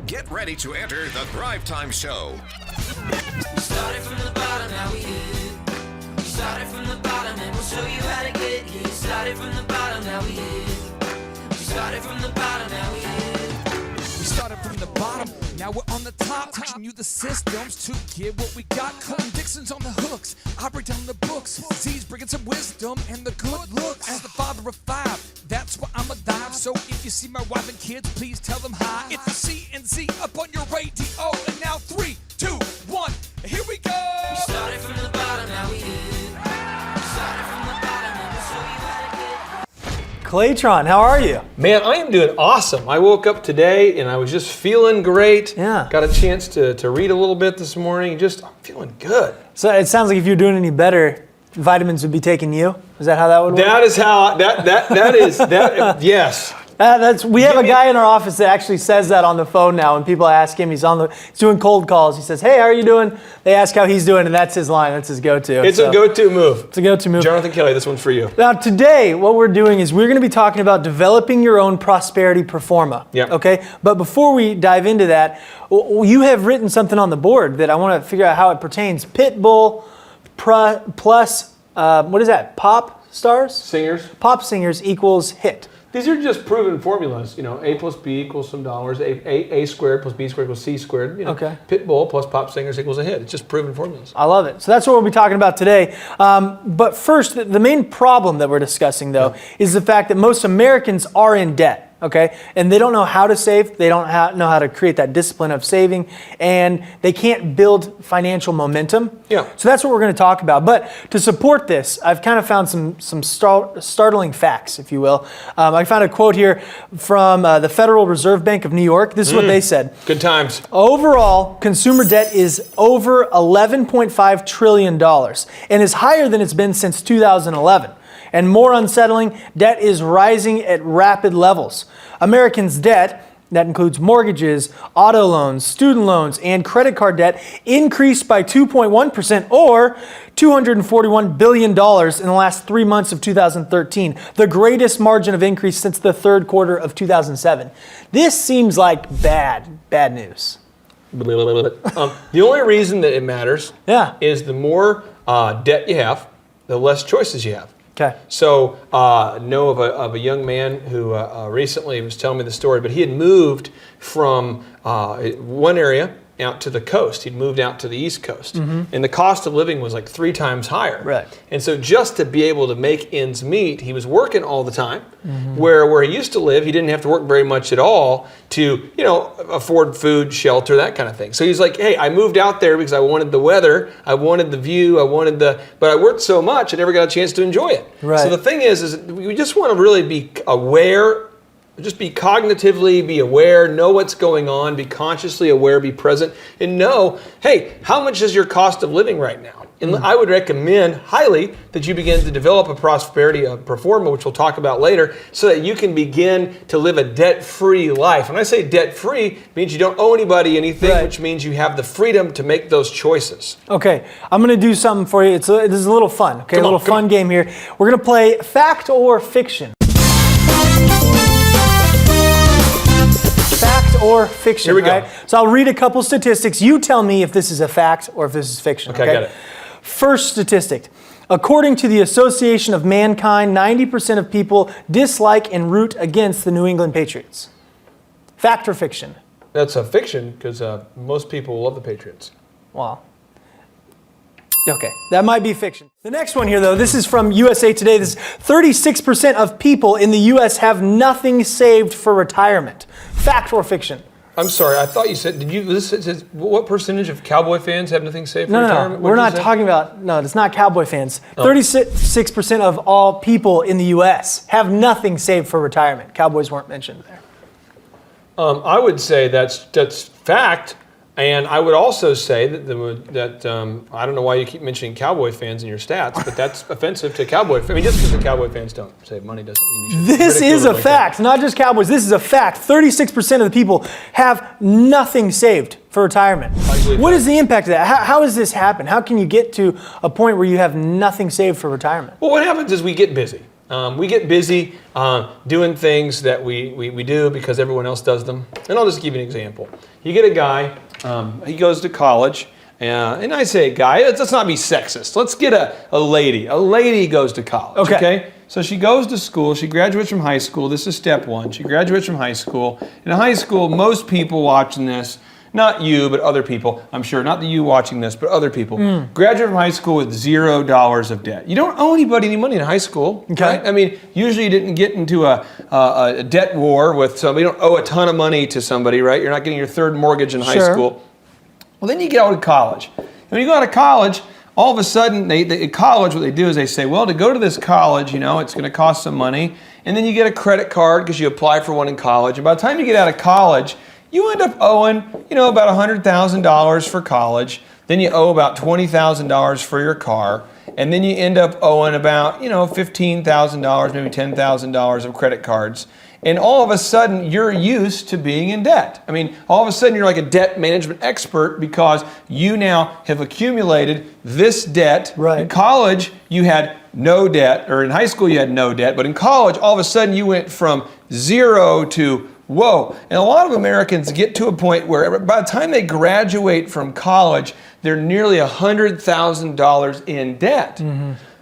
Get ready to enter the Thrive Time Show. We started from the bottom, now we hit. We started from the bottom and we'll show you how to get here. Started from the bottom, now we hit. We started from the bottom, now we hit. We started from the bottom, now we're on the top. Teaching you the systems to get what we got. Colton Dixon's on the hooks, I break down the books. Z's bringing some wisdom and the good looks. As the father of five, that's why I'm alive. So if you see my wife and kids, please tell them hi. It's the C&Z up on your radio. And now 3, 2, 1, here we go. We started from the bottom, now we hit. We started from the bottom and we'll show you how to get. Claytron, how are you? Man, I am doing awesome. I woke up today and I was just feeling great. Yeah. Got a chance to read a little bit this morning. I'm feeling good. So it sounds like if you're doing any better, vitamins would be taking you. Is that how that would work? That is how, yes. We have a guy in our office that actually says that on the phone now. When people ask him, he's doing cold calls. He says, "Hey, how are you doing?" They ask how he's doing, and that's his line. That's his go-to. It's a go-to move. It's a go-to move. Jonathan Kelly, this one's for you. Now today, what we're doing is we're going to be talking about developing your own prosperity Forma. Yep. Okay. But before we dive into that, you have written something on the board that I want to figure out how it pertains. Pitbull plus what is that? Pop stars? Singers. Pop singers equals hit. These are just proven formulas. A plus B equals some dollars. A squared plus B squared equals C squared. Okay. Pitbull plus pop singers equals a hit. It's just proven formulas. I love it. So that's what we'll be talking about today. But first, the main problem that we're discussing, though, is the fact that most Americans are in debt. Okay, and they don't know how to save. They don't know how to create that discipline of saving, and they can't build financial momentum. Yeah. So that's what we're going to talk about. But to support this, I've kind of found some startling facts, if you will. I found a quote here from the Federal Reserve Bank of New York. This is what they said. Good times. Overall, consumer debt is over $11.5 trillion and is higher than it's been since 2011. And more unsettling, debt is rising at rapid levels. Americans' debt, that includes mortgages, auto loans, student loans, and credit card debt, increased by 2.1% or $241 billion in the last 3 months of 2013, the greatest margin of increase since the third quarter of 2007. This seems like bad news. The only reason that it matters is the more debt you have, the less choices you have. Okay. So know of a young man who recently was telling me the story, but he had moved from one area out to the coast. He'd moved out to the East Coast. Mm-hmm. And the cost of living was like 3 times higher. Right. And so just to be able to make ends meet, he was working all the time. Mm-hmm. Where he used to live, he didn't have to work very much at all to, afford food, shelter, that kind of thing. So he's like, hey, I moved out there because I wanted the weather, I wanted the view, but I worked so much, I never got a chance to enjoy it. Right. So the thing is we just want to really be aware. Just be cognitively, be aware, know what's going on, be consciously aware, be present, and know, hey, how much is your cost of living right now? And I would recommend highly that you begin to develop a prosperity Forma, which we'll talk about later, so that you can begin to live a debt-free life. When I say debt-free, it means you don't owe anybody anything, right, which means you have the freedom to make those choices. Okay, I'm going to do something for you. This is a little fun. Okay, a little fun game here. We're going to play fact or fiction. Fact or fiction. Here we go. Right? So I'll read a couple statistics. You tell me if this is a fact or if this is fiction. Okay, I got it. First statistic. According to the Association of Mankind, 90% of people dislike and root against the New England Patriots. Fact or fiction? That's a fiction because most people love the Patriots. Wow. Okay, that might be fiction. The next one here, though, this is from USA Today. This is 36% of people in the U.S. have nothing saved for retirement. Fact or fiction? I'm sorry, I thought you said, what percentage of Cowboy fans have nothing saved for retirement? No, we're not talking about, it's not Cowboy fans. 36% of all people in the U.S. have nothing saved for retirement. Cowboys weren't mentioned there. I would say that's fact. And I would also say that I don't know why you keep mentioning Cowboy fans in your stats, but that's offensive to Cowboy fans. I mean, just because the Cowboy fans don't save money doesn't mean you should. This is a fact, not just Cowboys. This is a fact. 36% of the people have nothing saved for retirement. What is the impact of that? How does this happen? How can you get to a point where you have nothing saved for retirement? Well, what happens is we get busy. We get busy doing things that we do because everyone else does them. And I'll just give you an example. You get a guy, he goes to college, and I say guy, let's not be sexist. Let's get a lady. A lady goes to college, okay? So she goes to school, she graduates from high school. This is step one. She graduates from high school. In high school, most people watching this, not you, but other people, I'm sure, not you watching this, but other people, graduate from high school with $0 of debt. You don't owe anybody any money in high school. Okay. Right? I mean, usually you didn't get into a debt war with somebody. You don't owe a ton of money to somebody, right? You're not getting your third mortgage in high school. Well, then you get out of college. And when you go out of college, all of a sudden, in college, what they do is they say, well, to go to this college, it's going to cost some money. And then you get a credit card because you apply for one in college. And by the time you get out of college, you end up owing, about $100,000 for college. Then you owe about $20,000 for your car. And then you end up owing about, $15,000, maybe $10,000 of credit cards. And all of a sudden, you're used to being in debt. I mean, all of a sudden, you're like a debt management expert because you now have accumulated this debt. Right. In college, you had no debt, or in high school, you had no debt. But in college, all of a sudden, you went from 0 to whoa. And a lot of Americans get to a point where by the time they graduate from college, they're nearly $100,000 in debt.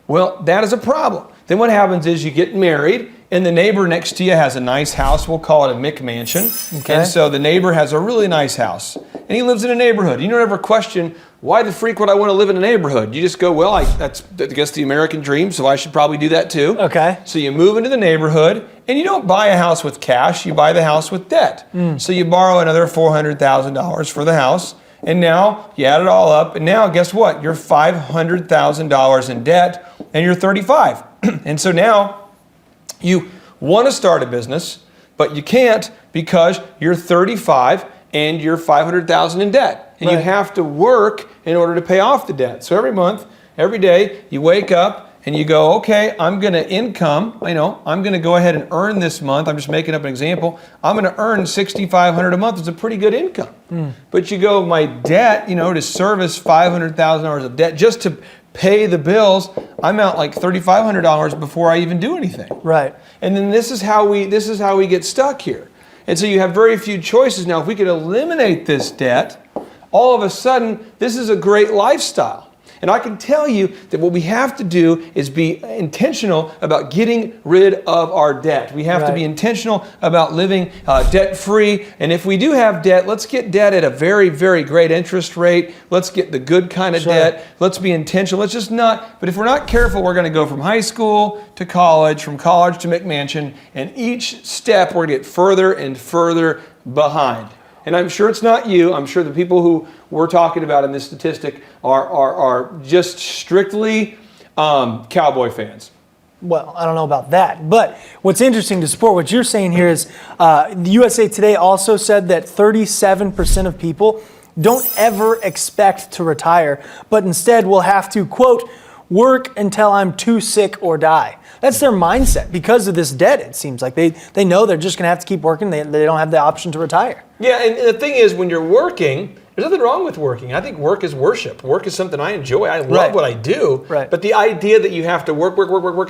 Well, that is a problem. Then what happens is you get married, and the neighbor next to you has a nice house. We'll call it a McMansion. Okay. And so the neighbor has a really nice house. And he lives in a neighborhood. You don't ever question, why the freak would I want to live in a neighborhood? You just go, well, that's I guess the American dream, so I should probably do that too. Okay. So you move into the neighborhood, and you don't buy a house with cash, you buy the house with debt. So you borrow another $400,000 for the house, and now you add it all up, and now guess what? You're $500,000 in debt, and you're 35. And so now you want to start a business, but you can't because you're 35 and you're $500,000 in debt. And you have to work in order to pay off the debt. So every month, every day, you wake up and you go, okay, I'm going to income, I'm going to go ahead and earn this month. I'm just making up an example. I'm going to earn $6,500 a month. It's a pretty good income. But you go, my debt, to service $500,000 of debt just to pay the bills, I'm out like $3,500 before I even do anything. Right. And then this is how we get stuck here. And so you have very few choices. Now, if we could eliminate this debt, all of a sudden, this is a great lifestyle. And I can tell you that what we have to do is be intentional about getting rid of our debt. We have to be intentional about living debt-free. And if we do have debt, let's get debt at a very, very great interest rate. Let's get the good kind of debt. Let's be intentional. Let's just not, but if we're not careful, we're going to go from high school to college, from college to McMansion, and each step we're going to get further and further behind. And I'm sure it's not you. I'm sure the people who we're talking about in this statistic are just strictly Cowboy fans. Well, I don't know about that. But what's interesting to support what you're saying here is the USA Today also said that 37% of people don't ever expect to retire, but instead will have to, quote, work until I'm too sick or die. That's their mindset because of this debt, it seems like. They know they're just going to have to keep working. They don't have the option to retire. Yeah, and the thing is, when you're working, there's nothing wrong with working. I think work is worship. Work is something I enjoy. I love what I do. Right. But the idea that you have to work,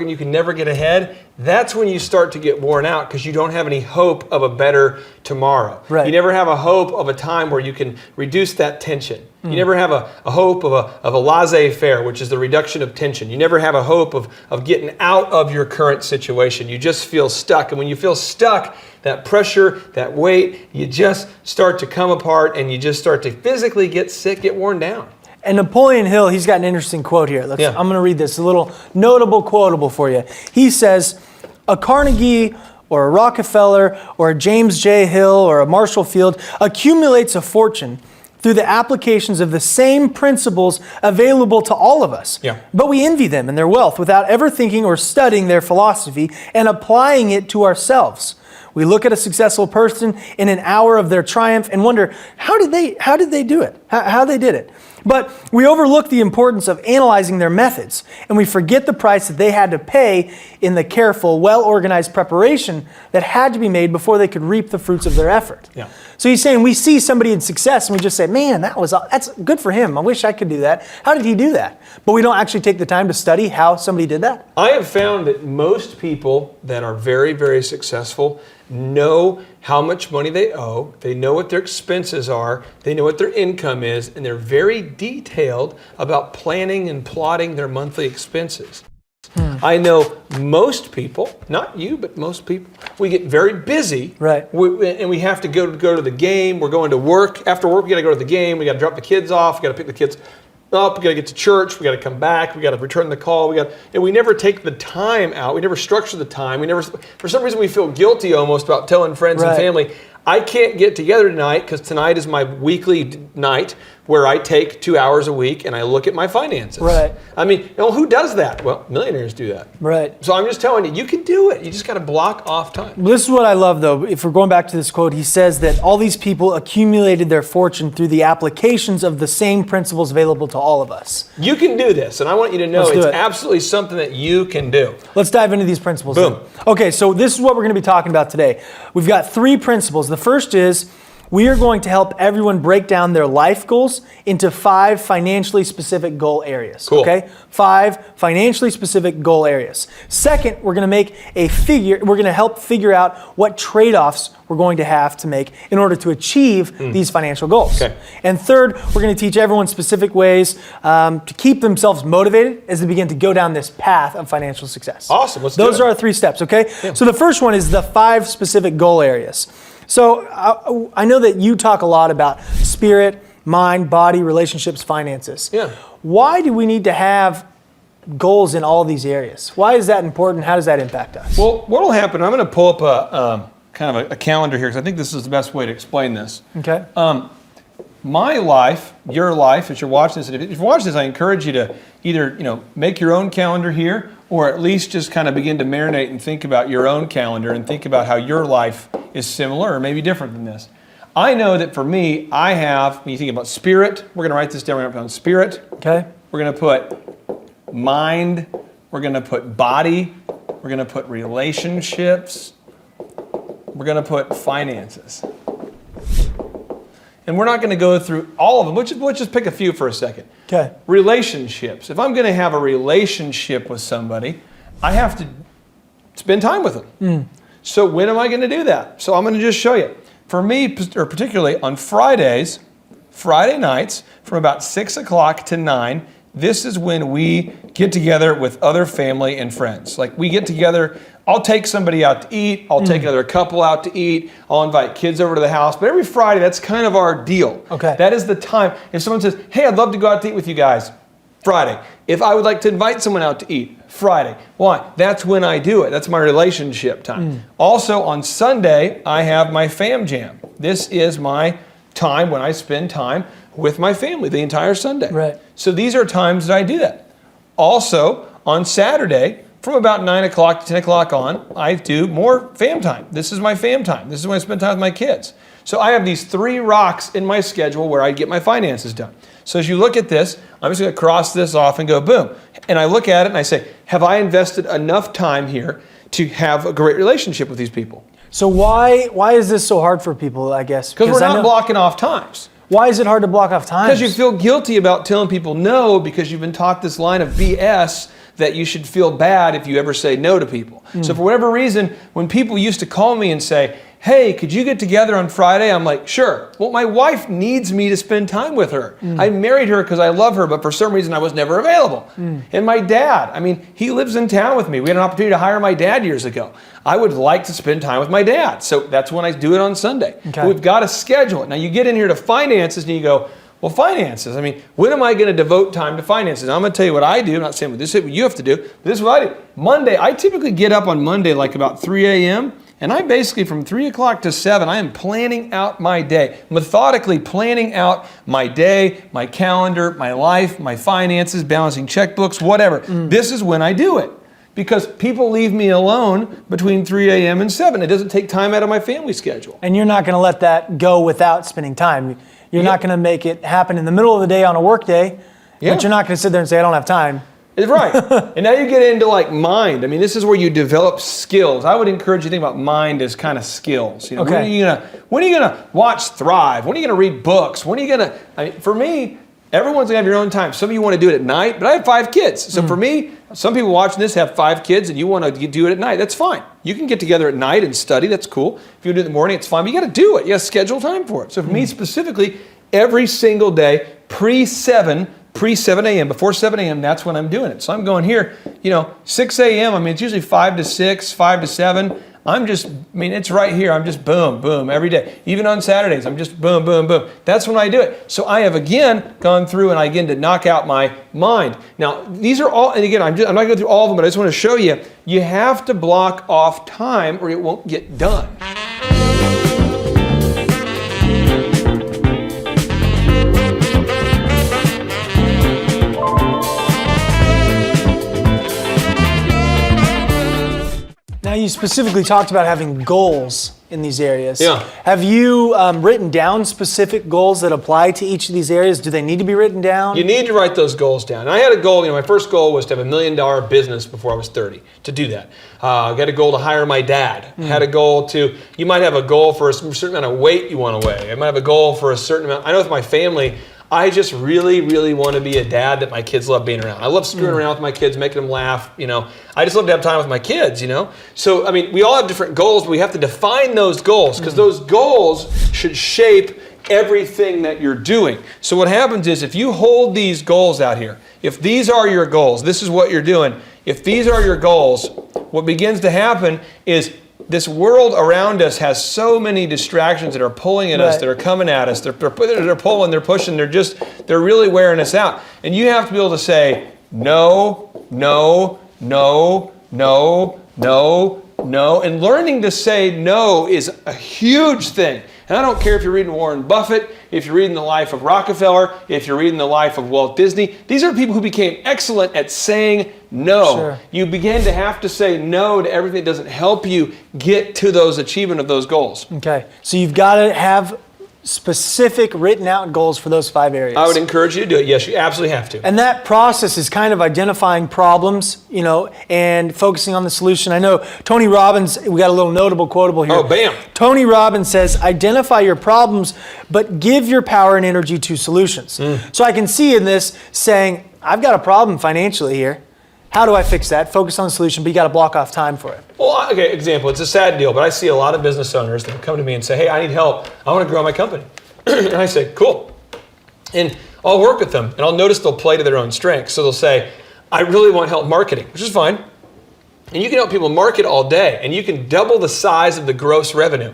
and you can never get ahead, that's when you start to get worn out because you don't have any hope of a better tomorrow. Right. You never have a hope of a time where you can reduce that tension. You never have a hope of a laissez-faire, which is the reduction of tension. You never have a hope of getting out of your current situation. You just feel stuck. And when you feel stuck, that pressure, that weight, you just start to come apart and you just start to physically get sick, get worn down. And Napoleon Hill, he's got an interesting quote here. I'm going to read this, a little notable quotable for you. He says, a Carnegie or a Rockefeller or a James J. Hill or a Marshall Field accumulates a fortune through the applications of the same principles available to all of us. Yeah. But we envy them and their wealth without ever thinking or studying their philosophy and applying it to ourselves. We look at a successful person in an hour of their triumph and wonder, how did they do it? how they did it. But we overlook the importance of analyzing their methods, and we forget the price that they had to pay in the careful, well-organized preparation that had to be made before they could reap the fruits of their effort. Yeah. So he's saying we see somebody in success and we just say, man, that's good for him. I wish I could do that. How did he do that? But we don't actually take the time to study how somebody did that. I have found that most people that are very, very successful know how much money they owe, they know what their expenses are, they know what their income is, and they're very detailed about planning and plotting their monthly expenses. I know most people, not you, but most people, we get very busy, right? And we have to go to the game. We're going to work. After work, we got to go to the game. We got to drop the kids off. We got to pick the kids up. We got to get to church. We got to come back. We got to return the call. And we never take the time out. We never structure the time. For some reason, we feel guilty almost about telling friends and family, I can't get together tonight because tonight is my weekly night where I take 2 hours a week and I look at my finances. Right. I mean, who does that? Well, millionaires do that. Right. So I'm just telling you, you can do it. You just got to block off time. This is what I love, though. If we're going back to this quote, he says that all these people accumulated their fortune through the applications of the same principles available to all of us. You can do this, and I want you to know it's absolutely something that you can do. Let's dive into these principles. Boom. Then. Okay, so this is what we're going to be talking about today. We've got 3 principles. The first is we are going to help everyone break down their life goals into 5 financially specific goal areas. Cool. Okay? 5 financially specific goal areas. Second, we're going to help figure out what trade-offs we're going to have to make in order to achieve these financial goals. Okay. And third, we're going to teach everyone specific ways to keep themselves motivated as they begin to go down this path of financial success. Awesome. Let's do it. Those are our 3 steps, okay? Yeah. So the first one is the 5 specific goal areas. So I know that you talk a lot about spirit, mind, body, relationships, finances. Yeah. Why do we need to have goals in all these areas? Why is that important? How does that impact us? Well, what will happen, I'm going to pull up a calendar here because I think this is the best way to explain this. Okay. My life, your life, as you're watching this, and if you're watching this, I encourage you to either make your own calendar here, or at least just kind of begin to marinate and think about your own calendar and think about how your life is similar or maybe different than this. I know that for me, I have, when you think about spirit, we're going to write this down. We're going to put down spirit. Okay. We're going to put mind. We're going to put body. We're going to put relationships. We're going to put finances. And we're not going to go through all of them. Let's just pick a few for a second. Okay. Relationships. If I'm going to have a relationship with somebody, I have to spend time with them. So when am I going to do that? So I'm going to just show you. For me, or particularly on Friday nights, from about 6 o'clock to 9, this is when we get together with other family and friends. Like we get together, I'll take somebody out to eat, I'll take another couple out to eat, I'll invite kids over to the house, but every Friday, that's kind of our deal. Okay. That is the time. If someone says, hey, I'd love to go out to eat with you guys, Friday. If I would like to invite someone out to eat, Friday. Why? That's when I do it. That's my relationship time. Also on Sunday, I have my fam jam. This is my time when I spend time with my family the entire Sunday. Right. So these are times that I do that. Also, on Saturday, from about 9 o'clock to 10 o'clock on, I do more fam time. This is my fam time. This is when I spend time with my kids. So I have these 3 rocks in my schedule where I get my finances done. So as you look at this, I'm just going to cross this off and go boom. And I look at it and I say, have I invested enough time here to have a great relationship with these people? So why is this so hard for people, I guess? Because we're not blocking off times. Why is it hard to block off time? Because you feel guilty about telling people no because you've been taught this line of BS that you should feel bad if you ever say no to people. So for whatever reason, when people used to call me and say, hey, could you get together on Friday? I'm like, sure. Well, my wife needs me to spend time with her. I married her because I love her, but for some reason I was never available. And my dad, he lives in town with me. We had an opportunity to hire my dad years ago. I would like to spend time with my dad. So that's when I do it on Sunday. Okay. We've got to schedule it. Now you get in here to finances and you go, well, finances. When am I going to devote time to finances? I'm going to tell you what I do. I'm not saying what this is what you have to do. This is what I do. Monday, I typically get up on Monday like about 3 a.m. And I basically, from 3 o'clock to 7, I am planning out my day, methodically planning out my day, my calendar, my life, my finances, balancing checkbooks, whatever. This is when I do it. because people leave me alone between 3 a.m. and 7. It doesn't take time out of my family schedule. And you're not going to let that go without spending time. You're not going to make it happen in the middle of the day on a work day, but you're not going to sit there and say, I don't have time. It's right. And now you get into like mind. I mean, this is where you develop skills. I would encourage you to think about mind as kind of skills. You know, Okay. when are you gonna watch Thrive? When are you gonna read books? When are you gonna? I mean, for me, everyone's gonna have your own time. Some of you want to do it at night, but I have 5 kids. So for me, some people watching this have 5 kids, and you want to do it at night. That's fine. You can get together at night and study. That's cool. If you do it in the morning, it's fine. But you got to do it. You got to schedule time for it. So for me specifically, every single day, pre-7 a.m., before 7 a.m., that's when I'm doing it. So I'm going here, 6 a.m., I mean, it's usually 5 to 6, 5 to 7. It's right here. I'm just boom, boom, every day. Even on Saturdays, I'm just boom, boom, boom. That's when I do it. So I have, again, gone through and again to knock out my mind. Now, these are all, and again, I'm not going through all of them, but I just want to show you, you have to block off time or it won't get done. Now, you specifically talked about having goals in these areas. Yeah. Have you written down specific goals that apply to each of these areas? Do they need to be written down? You need to write those goals down. And I had a goal, my first goal was to have $1 million business before I was 30, to do that. I got a goal to hire my dad. Had a goal to, you might have a goal for a certain amount of weight you want to weigh. I might have a goal for a certain amount. I know with my family, I just really, really want to be a dad that my kids love being around. I love screwing around with my kids, making them laugh, I just love to have time with my kids, So, we all have different goals, but we have to define those goals because those goals should shape everything that you're doing. So what happens is if you hold these goals out here, if these are your goals, this is what you're doing. If these are your goals, what begins to happen is this world around us has so many distractions that are pulling at us, that are coming at us. They're pulling, they're pushing, they're really wearing us out. And you have to be able to say, no, no, no, no, no, no. And learning to say no is a huge thing. And I don't care if you're reading Warren Buffett, if you're reading the life of Rockefeller, if you're reading the life of Walt Disney. These are people who became excellent at saying no. Sure. You begin to have to say no to everything that doesn't help you get to those achievement of those goals. Okay, so you've got to have specific written out goals for those 5 areas. I would encourage you to do it. Yes, you absolutely have to. And that process is kind of identifying problems, and focusing on the solution. I know Tony Robbins, we got a little notable quotable here. Oh, bam. Tony Robbins says, identify your problems, but give your power and energy to solutions. So I can see in this saying, I've got a problem financially here. How do I fix that? Focus on the solution, but you got to block off time for it. Well, okay, example, it's a sad deal, but I see a lot of business owners that come to me and say, hey, I need help. I want to grow my company. And I say, cool. And I'll work with them, and I'll notice they'll play to their own strengths. So they'll say, I really want help marketing, which is fine. And you can help people market all day, and you can double the size of the gross revenue.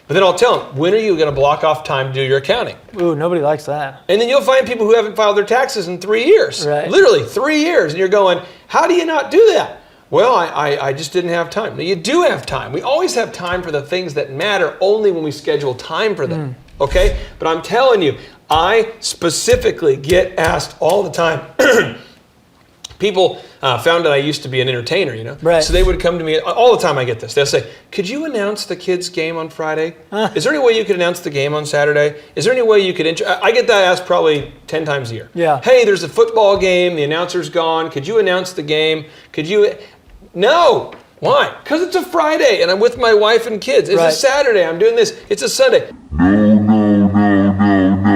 But then I'll tell them, when are you going to block off time to do your accounting? Ooh, nobody likes that. And then you'll find people who haven't filed their taxes in 3 years. Right. Literally 3 years. And you're going, how do you not do that? Well, I just didn't have time. No, you do have time. We always have time for the things that matter only when we schedule time for them. Okay? But I'm telling you, I specifically get asked all the time. People found that I used to be an entertainer, Right. So they would come to me all the time. I get this. They'll say, could you announce the kids' game on Friday? Is there any way you could announce the game on Saturday? Is there any way you could I get that asked probably 10 times a year. Yeah. Hey, there's a football game. The announcer's gone. Could you announce the game? No. Why? Because it's a Friday and I'm with my wife and kids. It's Right. a Saturday. I'm doing this. It's a Sunday.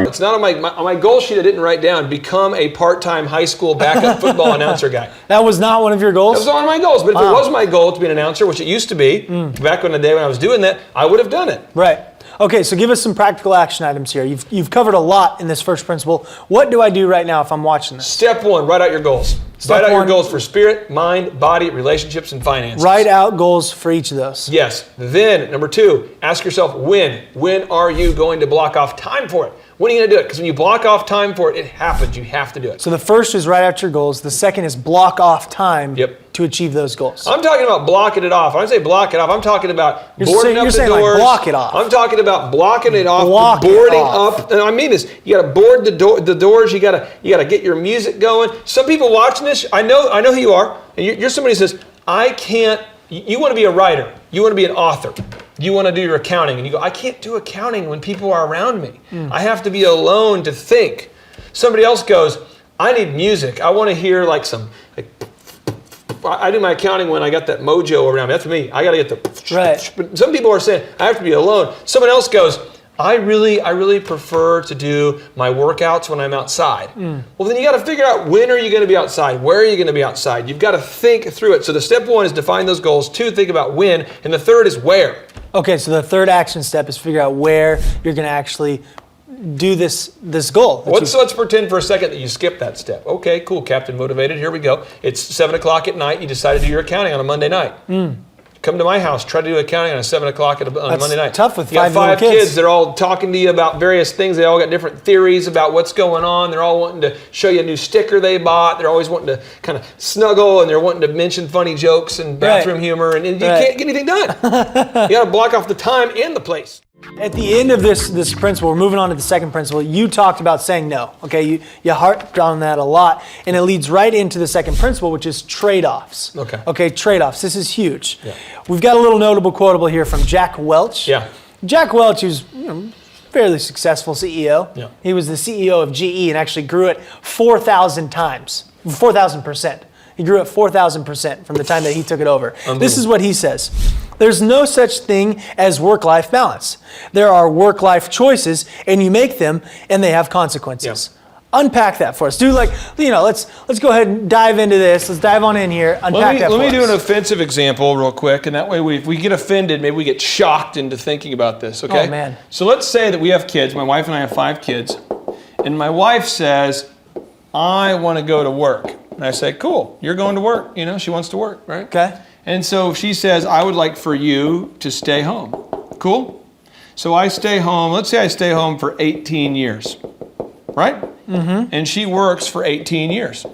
It's not on my goal sheet. I didn't write down, become a part-time high school backup football announcer guy. That was not one of your goals? That was one of my goals. But if it was my goal to be an announcer, which it used to be, back in the day when I was doing that, I would have done it. Right. Okay, so give us some practical action items here. You've covered a lot in this first principle. What do I do right now if I'm watching this? Step 1, write out your goals. Write out your goals for spirit, mind, body, relationships, and finances. Write out goals for each of those. Yes. Then, number 2, ask yourself when. When are you going to block off time for it? When are you going to do it? Because when you block off time for it, it happens. You have to do it. So the first is write out your goals. The second is block off time Yep. to achieve those goals. I'm talking about blocking it off. When I say block it off, I'm talking about boarding up the saying doors. like block it off. I'm talking about blocking it off, Block it boarding off. up. And I mean this. You got to board the doors. You got to get your music going. Some people watching this, I know who you are, and you're somebody who says, I can't, you want to be a writer, you want to be an author, you want to do your accounting, and you go, I can't do accounting when people are around me. I have to be alone to think. Somebody else goes, I need music. I want to hear like some, I do my accounting when I got that mojo around me. That's me. I got to get the, Right. But some people are saying, I have to be alone. Someone else goes, I really prefer to do my workouts when I'm outside. Well, then you got to figure out, when are you going to be outside? Where are you going to be outside? You've got to think through it. So the step 1 is define those goals. 2, think about when. And the 3rd is where. Okay, so the 3rd action step is figure out where you're going to actually do this goal. Let's pretend for a second that you skip that step. Okay, cool, Captain Motivated. Here we go. It's 7 o'clock at night. You decide to do your accounting on a Monday night. Come to my house, try to do accounting on 7 o'clock on a Monday night. Tough with you got 5 little kids. They're all talking to you about various things. They all got different theories about what's going on. They're all wanting to show you a new sticker they bought. They're always wanting to kind of snuggle, and they're wanting to mention funny jokes and bathroom humor, and you can't get anything done. You got to block off the time and the place. At the end of this principle, we're moving on to the second principle. You talked about saying no. Okay, you harped on that a lot, and it leads right into the second principle, which is trade-offs. Okay, trade-offs. This is huge. Yeah. We've got a little notable quotable here from Jack Welch. Yeah. Jack Welch, who's fairly successful CEO. Yeah. He was the CEO of GE and actually grew it 4,000 times, 4,000%. He grew it 4,000% from the time that he took it over. This is what he says. There's no such thing as work-life balance. There are work-life choices, and you make them, and they have consequences. Yeah. Unpack that for us. Let's go ahead and dive into this. Let's dive on in here. Unpack that for us. Let me do an offensive example real quick, and that way if we get offended, maybe we get shocked into thinking about this, okay? Oh, man. So let's say that we have kids. My wife and I have 5 kids, and my wife says, I want to go to work. And I say, cool, you're going to work. She wants to work, right? Okay. And so she says, I would like for you to stay home. Cool? So I stay home. Let's say I stay home for 18 years, right? And she works for 18 years.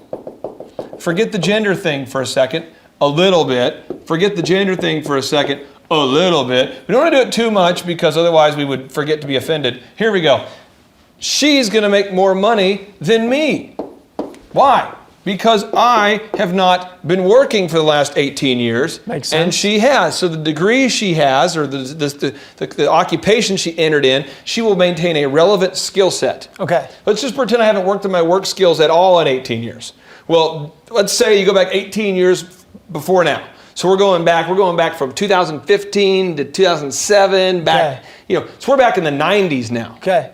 Forget the gender thing for a second, a little bit. Forget the gender thing for a second, a little bit. We don't want to do it too much because otherwise we would forget to be offended. Here we go. She's going to make more money than me. Why? Because I have not been working for the last 18 years. Makes sense. And she has. So the degree she has, or the occupation she entered in, she will maintain a relevant skill set. Okay. Let's just pretend I haven't worked on my work skills at all in 18 years. Well, let's say you go back 18 years before now. So we're going back from 2015 to 2007, back, so we're back in the 90s now. Okay.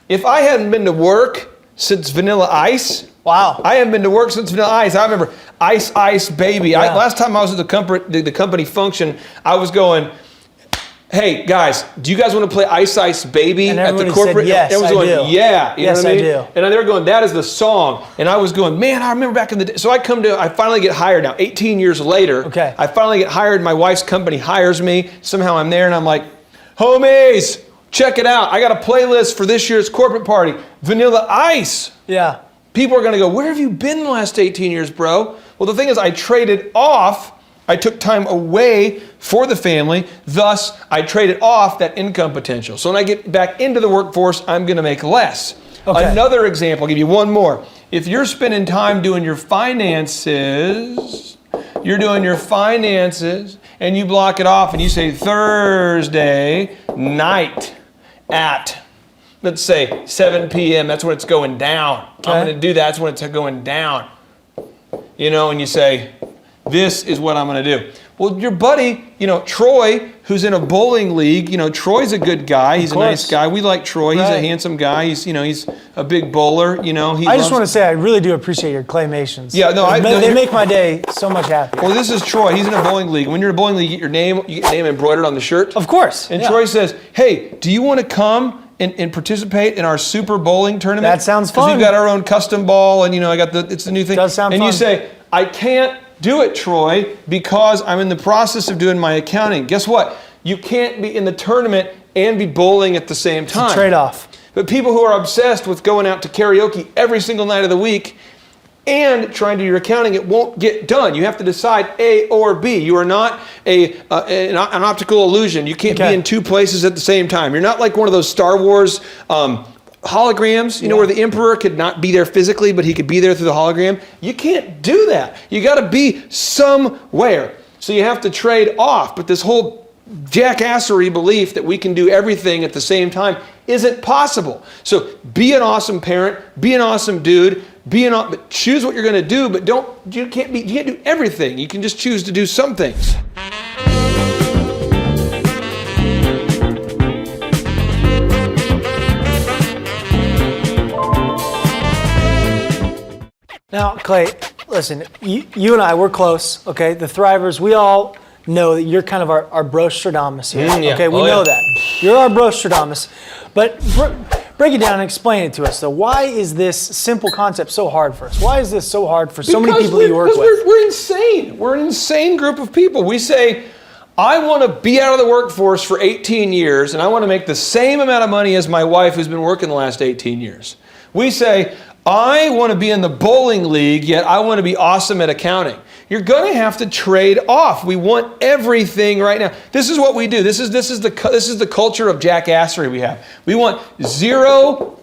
If I hadn't been to work since Vanilla Ice, wow. I haven't been to work since Vanilla Ice. I remember Ice Ice Baby. Yeah. Last time I was at the company function, I was going, hey guys, do you guys want to play Ice Ice Baby and at the corporate? Said, yes, everyone's going, do. yeah. You yes, know what I mean? do. And they were going, that is the song. And I was going, man, I remember back in the day. So I finally get hired now, 18 years later. Okay. I finally get hired. My wife's company hires me. Somehow I'm there and I'm like, homies, check it out. I got a playlist for this year's corporate party, Vanilla Ice. Yeah. People are going to go, where have you been the last 18 years, bro? Well, the thing is, I traded off. I took time away for the family. Thus, I traded off that income potential. So when I get back into the workforce, I'm going to make less. Okay. Another example, I'll give you one more. If you're spending time doing your finances, and you block it off and you say Thursday night at, let's say 7 p.m., that's when it's going down. Okay. I'm going to do that. That's when it's going down. And you say, this is what I'm going to do. Well, your buddy, Troy, who's in a bowling league, Troy's a good guy. He's a nice guy. We like Troy. He's a handsome guy. He's a big bowler. I just want to say I really do appreciate your claymations. Yeah, no, they make my day so much happier. Well, this is Troy. He's in a bowling league. When you're in a bowling league, you get your name embroidered on the shirt. Of course. And Troy says, hey, do you want to come and participate in our super bowling tournament? That sounds fun. Because we've got our own custom ball, and it's the new thing. Does sound fun. And you say, I can't do it, Troy, because I'm in the process of doing my accounting. Guess what? You can't be in the tournament and be bowling at the same time. It's a trade-off. But people who are obsessed with going out to karaoke every single night of the week and trying to do your accounting, it won't get done. You have to decide A or B. You are not an optical illusion. You can't be in two places at the same time. You're not like one of those Star Wars holograms, you know, where the emperor could not be there physically, but he could be there through the hologram. You can't do that. You got to be somewhere. So you have to trade off. But this whole jackassery belief that we can do everything at the same time isn't possible. So be an awesome parent, be an awesome dude, but choose what you're going to do, but you can't do everything. You can just choose to do some things. Now, Clay, listen, you and I, we're close, okay? The Thrivers, we all know that you're kind of our Brostradamus here, yeah. okay? We know that. You're our Brostradamus. But break it down and explain it to us, though. Why is this simple concept so hard for us? Why is this so hard for so many people that you work with? We're insane. We're an insane group of people. We say, I want to be out of the workforce for 18 years, and I want to make the same amount of money as my wife who's been working the last 18 years. We say, I want to be in the bowling league, yet I want to be awesome at accounting. You're going to have to trade off. We want everything right now. This is what we do. This is the culture of jackassery we have. We want 0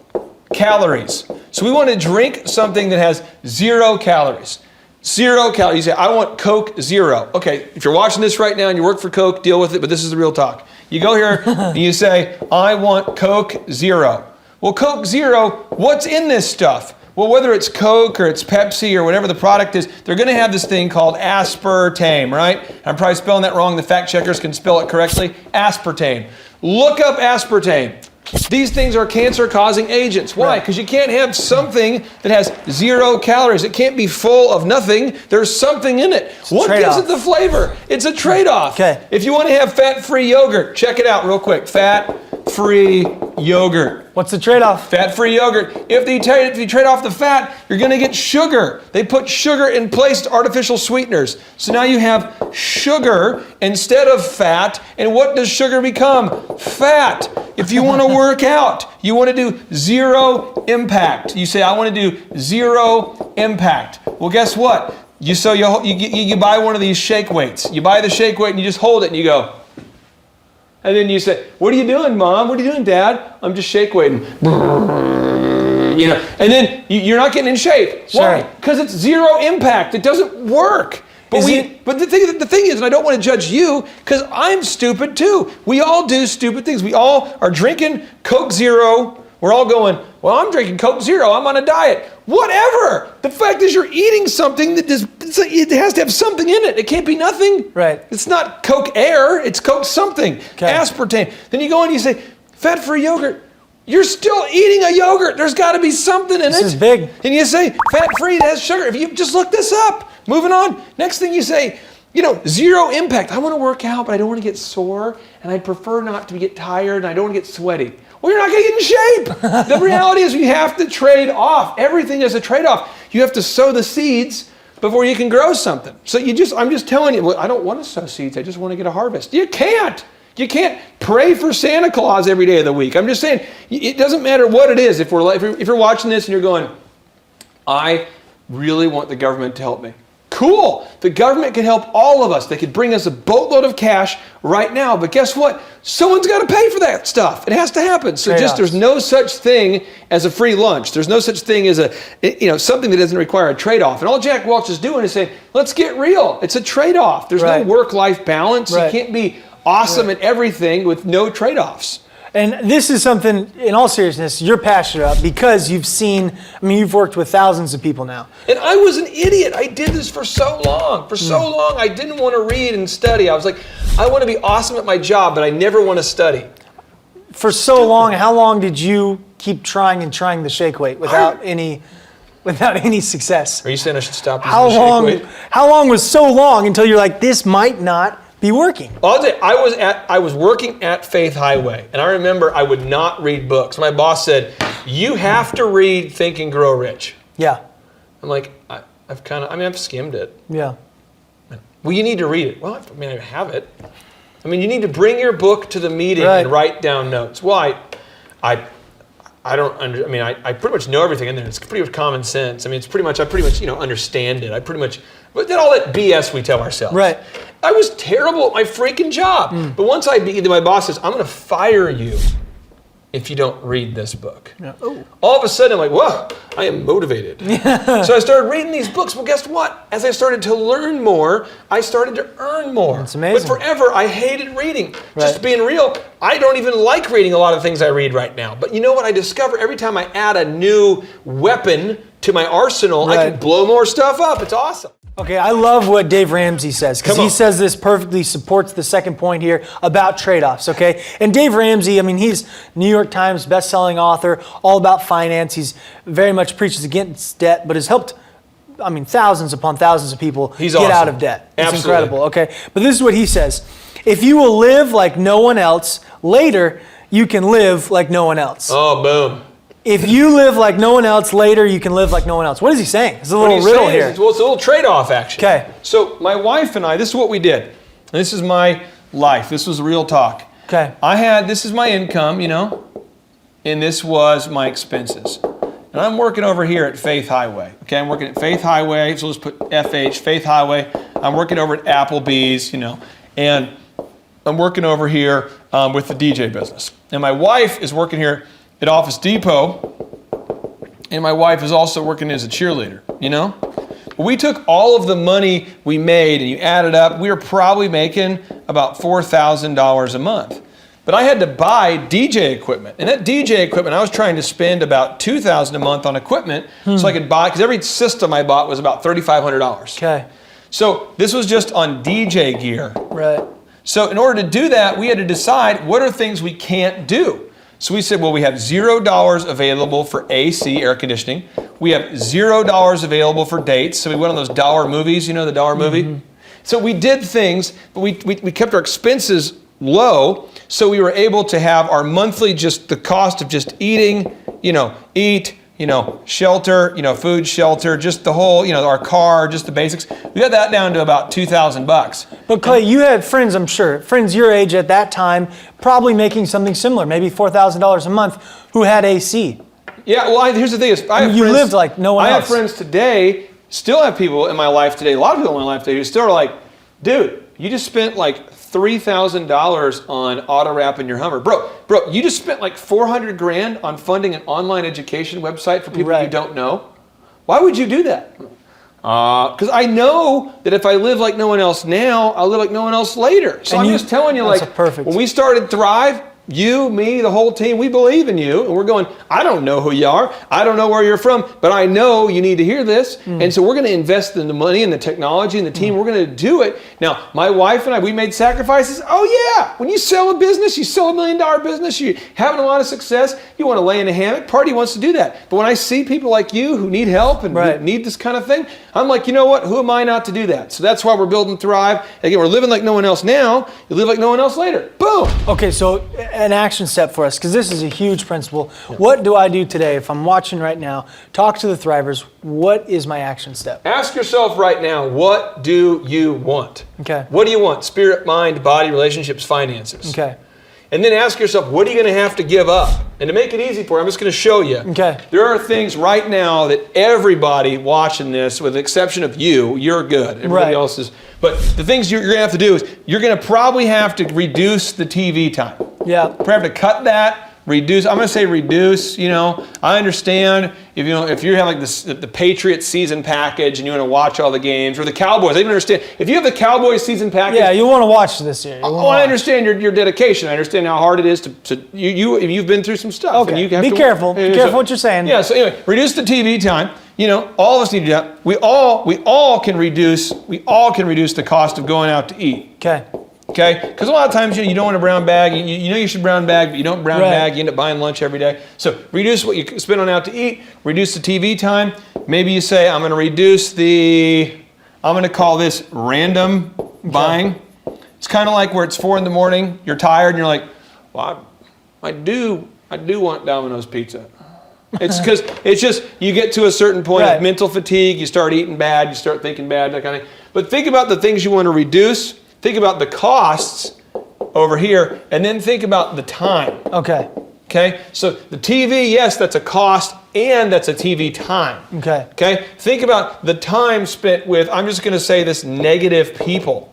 calories. So we want to drink something that has 0 calories. 0 calories. You say, I want Coke 0. Okay, if you're watching this right now and you work for Coke, deal with it, but this is the real talk. You go here and you say, I want Coke 0. Well, Coke 0, what's in this stuff? Well, whether it's Coke or it's Pepsi or whatever the product is, they're going to have this thing called aspartame, right? I'm probably spelling that wrong. The fact checkers can spell it correctly. Aspartame. Look up aspartame. These things are cancer-causing agents. Why? Because you can't have something that has 0 calories. It can't be full of nothing. There's something in it. What gives it the flavor? It's a trade-off. Okay. If you want to have fat-free yogurt, check it out real quick. Fat-free yogurt. What's the trade-off? Fat-free yogurt. If you trade off the fat, you're going to get sugar. They put sugar in place to artificial sweeteners. So now you have sugar instead of fat. And what does sugar become? Fat. If you want to work out, you want to do 0 impact. You say, I want to do 0 impact. Well, guess what? You buy one of these shake weights. You buy the shake weight and you just hold it and you go. And then you say, what are you doing, Mom? What are you doing, Dad? I'm just shake weighting. You know, and then you're not getting in shape. Sure. Why? Because it's 0 impact. It doesn't work. But the thing is, and I don't want to judge you, because I'm stupid too. We all do stupid things. We all are drinking Coke 0. We're all going, well, I'm drinking Coke 0. I'm on a diet. Whatever. The fact is you're eating something that it has to have something in it. It can't be nothing. Right. It's not Coke Air. It's Coke something. Okay. Aspartame. Then you go and you say, fat-free yogurt. You're still eating a yogurt. There's got to be something in it. This is big. And you say, fat-free, it has sugar. If you just look this up. Moving on. Next thing you say, 0 impact. I want to work out, but I don't want to get sore, and I prefer not to get tired, and I don't want to get sweaty. Well, you're not going to get in shape. The reality is you have to trade off. Everything is a trade-off. You have to sow the seeds before you can grow something. So I'm just telling you, well, I don't want to sow seeds. I just want to get a harvest. You can't. You can't pray for Santa Claus every day of the week. I'm just saying, it doesn't matter what it is. If you're watching this and you're going, I really want the government to help me. Cool. The government can help all of us. They could bring us a boatload of cash right now. But guess what? Someone's got to pay for that stuff. It has to happen. So there's no such thing as a free lunch. There's no such thing as something that doesn't require a trade-off. And all Jack Welch is doing is saying, let's get real. It's a trade-off. There's no work-life balance. Right. You can't be awesome at everything with no trade-offs. And this is something, in all seriousness, you're passionate about because you've worked with thousands of people now. And I was an idiot. I did this for so long. For so long, I didn't want to read and study. I was like, I want to be awesome at my job, but I never want to study. For so long, how long did you keep trying the shake weight without any success? Are you saying I should stop using the shake weight? How long was so long until you're like, this might not be working? Well, I'll tell you, I was working at Faith Highway, and I remember I would not read books. My boss said, you have to read Think and Grow Rich. Yeah. I'm like, I've skimmed it. Yeah. Well, you need to read it. Well, I have it. You need to bring your book to the meeting and write down notes. Well, I pretty much know everything in there. It's pretty much common sense. I pretty much understand it. But then all that BS we tell ourselves. Right. I was terrible at my freaking job. But once my boss says, I'm going to fire you if you don't read this book. Yeah. All of a sudden, I'm like, whoa, I am motivated. So I started reading these books. Well, guess what? As I started to learn more, I started to earn more. That's amazing. But forever, I hated reading. Just being real, I don't even like reading a lot of things I read right now. But you know what? I discover every time I add a new weapon to my arsenal, I can blow more stuff up. It's awesome. Okay, I love what Dave Ramsey says, because he says this perfectly supports the second point here about trade-offs, okay? And Dave Ramsey, I mean, he's New York Times best-selling author, all about finance. He's very much preaches against debt, but has helped, I mean, thousands upon thousands of people get out of debt. It's incredible, okay? But this is what he says. If you will live like no one else, later you can live like no one else. Oh, boom. If you live like no one else, later you can live like no one else. What is he saying? It's a little riddle here. Well, it's a little trade-off, actually. Okay. So my wife and I, this is what we did. And this is my life. This was real talk. Okay. This is my income, you know, and this was my expenses. And I'm working over here at Faith Highway. Okay, I'm working at Faith Highway, so let's put FH, Faith Highway. I'm working over at Applebee's, you know, and I'm working over here with the DJ business. And my wife is working here at Office Depot, and my wife is also working as a cheerleader, you know? We took all of the money we made and you add it up, we were probably making about $4,000 a month. But I had to buy DJ equipment. And that DJ equipment, I was trying to spend about $2,000 a month on equipment so I could buy, because every system I bought was about $3,500. Okay. So this was just on DJ gear. Right. So in order to do that, we had to decide what are things we can't do. So we said, well, we have $0 available for AC, air conditioning. We have $0 available for dates. So we went on those dollar movies, you know, the dollar movie. So we did things, but we kept our expenses low. So we were able to have our monthly, just the cost of just eating, you know, shelter, you know, food, shelter, just the whole, you know, our car, just the basics. We got that down to about $2,000. But Clay, you had friends, I'm sure, friends your age at that time, probably making something similar, maybe $4,000 a month, who had AC. Yeah, well, here's the thing is, you lived like no one else. I have friends today, still have people in my life today, a lot of people in my life today who still are like, dude, you just spent like $3,000 on auto wrap in your Hummer. Bro, you just spent like $400 grand on funding an online education website for people you don't know. Why would you do that? Because I know that if I live like no one else now, I'll live like no one else later. So I'm just telling you, like, when we started Thrive, you, me, the whole team, we believe in you. And we're going, I don't know who you are. I don't know where you're from, but I know you need to hear this. And so we're going to invest in the money and the technology and the team. We're going to do it. Now, my wife and I, we made sacrifices. Oh, yeah. When you sell a business, you sell $1 million business, you're having a lot of success, you want to lay in a hammock. Party wants to do that. But when I see people like you who need help and need this kind of thing, I'm like, you know what? Who am I not to do that? So that's why we're building Thrive. Again, we're living like no one else now. You live like no one else later. Boom. Okay, so an action step for us, because this is a huge principle. What do I do today if I'm watching right now? Talk to the Thrivers. What is my action step? Ask yourself right now, what do you want? Okay. What do you want? Spirit, mind, body, relationships, finances. Okay. And then ask yourself, what are you going to have to give up? And to make it easy for you, I'm just going to show you. Okay. There are things right now that everybody watching this, with the exception of you, you're good. Everybody else is. But the things you're going to have to do is you're going to probably have to reduce the TV time. Yeah. Probably have to cut that. Reduce. I'm going to say reduce. You know, I understand if you have like the Patriots season package and you want to watch all the games, or the Cowboys. I even understand if you have the Cowboys season package. Yeah, you want to watch this year. I understand your dedication. I understand how hard it is to you've been through some stuff. Okay. And you have be careful. Be careful what you're saying. Yeah. So anyway, reduce the TV time. You know, all of us need to do that. We all can reduce the cost of going out to eat. Okay. Okay, because a lot of times you don't want a brown bag. You know you should brown bag, but you don't brown bag. You end up buying lunch every day. So reduce what you spend on out to eat. Reduce the TV time. Maybe you say, I'm going to call this random buying. It's kind of like where it's 4 a.m. You're tired and you're like, well, I do want Domino's pizza. It's because it's just you get to a certain point of mental fatigue. You start eating bad. You start thinking bad. That kind of thing. But think about the things you want to reduce. Think about the costs over here, and then think about the time. Okay. Okay? So the TV, yes, that's a cost, and that's a TV time. Okay. Okay? Think about the time spent with, I'm just going to say this, negative people.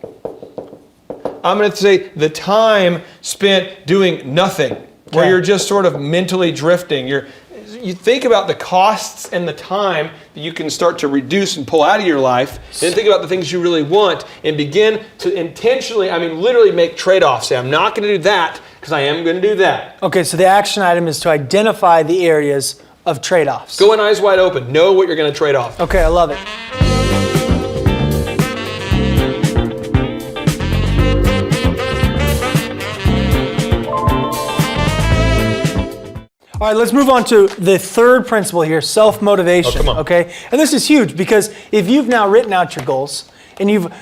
I'm going to say the time spent doing nothing. where you're just sort of mentally drifting. You think about the costs and the time that you can start to reduce and pull out of your life, and think about the things you really want, and begin to intentionally, literally make trade-offs. Say, I'm not going to do that because I am going to do that. Okay, so the action item is to identify the areas of trade-offs. Go in eyes wide open. Know what you're going to trade off. Okay, I love it. All right, let's move on to the third principle here, self-motivation. Oh, come on. Okay, and this is huge because if you've now written out your goals and you've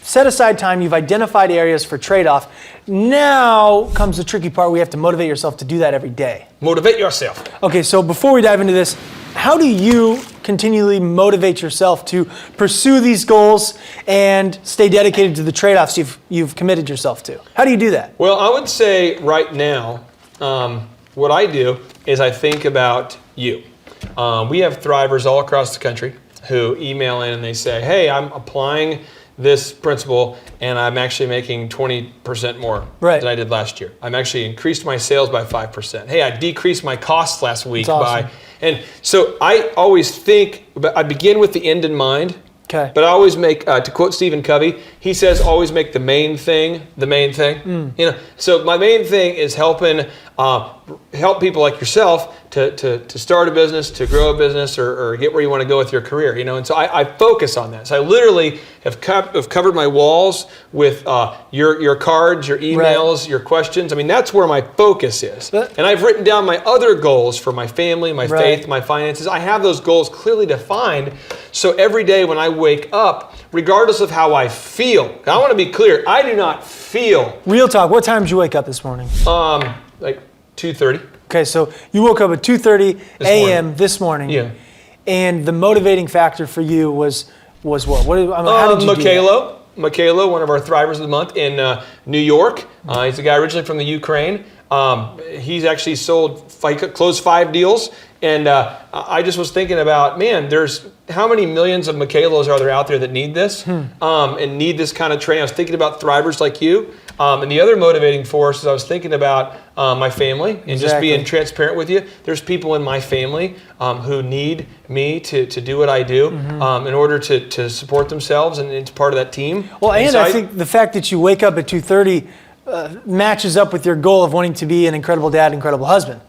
set aside time, you've identified areas for trade-off, now comes the tricky part. We have to motivate yourself to do that every day. Motivate yourself. Okay, so before we dive into this, how do you continually motivate yourself to pursue these goals and stay dedicated to the trade-offs you've committed yourself to? How do you do that? Well, I would say right now, what I do is I think about you. We have thrivers all across the country who email in and they say, hey, I'm applying this principle and I'm actually making 20% more than I did last year. I'm actually increased my sales by 5%. Hey, I decreased my costs last week by... And so I always think, I begin with the end in mind. Okay. But I always make, to quote Stephen Covey, he says, always make the main thing the main thing. So my main thing is helping help people like yourself to start a business, to grow a business, or get where you want to go with your career. And so I focus on that. So I literally have covered my walls with your cards, your emails, your questions. That's where my focus is. And I've written down my other goals for my family, my faith, my finances. I have those goals clearly defined. So every day when I wake up, regardless of how I feel, I want to be clear, I do not feel. Real talk, what time did you wake up this morning? Like 2:30. Okay, so you woke up at 2:30 a.m. this morning. Yeah. And the motivating factor for you was what? How did you do that? Michaela, one of our Thrivers of the Month in New York. He's a guy originally from the Ukraine. He's actually closed 5 deals. And I just was thinking about, man, there's how many millions of Michaelas are there out there that need this and need this kind of training. I was thinking about Thrivers like you. And the other motivating force is I was thinking about my family and just being transparent with you. There's people in my family who need me to do what I do in order to support themselves, and it's part of that team. Well, and I think the fact that you wake up at 2:30 matches up with your goal of wanting to be an incredible dad, incredible husband.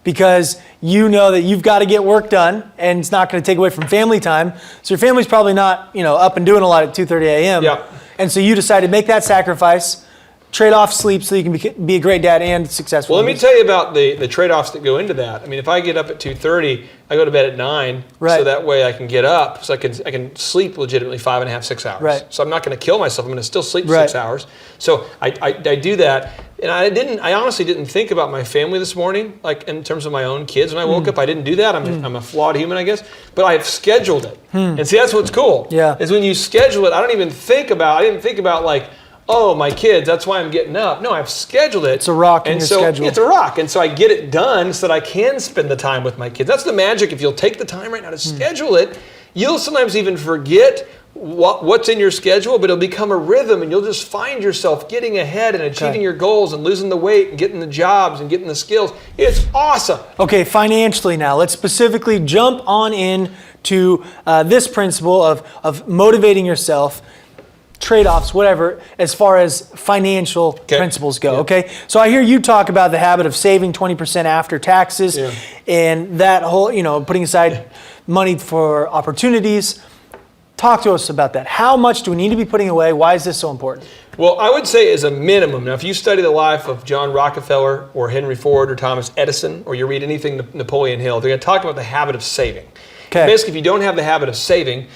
Because you know that you've got to get work done and it's not going to take away from family time. So your family's probably not, up and doing a lot at 2:30 a.m. Yeah. And so you decided to make that sacrifice, trade off sleep so you can be a great dad and successful. Well, let me tell you about the trade-offs that go into that. If I get up at 2:30, I go to bed at 9, so that way I can get up, so I can sleep legitimately 5.5, 6 hours. Right. So I'm not going to kill myself. I'm going to still sleep 6 hours. So I do that, and I honestly didn't think about my family this morning, like in terms of my own kids. When I woke up, I didn't do that. I'm a flawed human, I guess, but I've scheduled it. And see, that's what's cool. Yeah. Is when you schedule it. I didn't think about like, oh, my kids, that's why I'm getting up. No, I've scheduled it. It's a rock in your schedule. It's a rock. And so I get it done so that I can spend the time with my kids. That's the magic. If you'll take the time right now to schedule it, you'll sometimes even forget what's in your schedule, but it'll become a rhythm and you'll just find yourself getting ahead and achieving your goals and losing the weight and getting the jobs and getting the skills. It's awesome. Okay, financially now, let's specifically jump on in to this principle of motivating yourself, trade-offs, whatever, as far as financial principles go, okay? So I hear you talk about the habit of saving 20% after taxes and that whole, putting aside money for opportunities. Talk to us about that. How much do we need to be putting away? Why is this so important? Well, I would say as a minimum, now if you study the life of John Rockefeller or Henry Ford or Thomas Edison, or you read anything Napoleon Hill, they're going to talk about the habit of saving. Okay. Basically, if you don't have the habit of saving,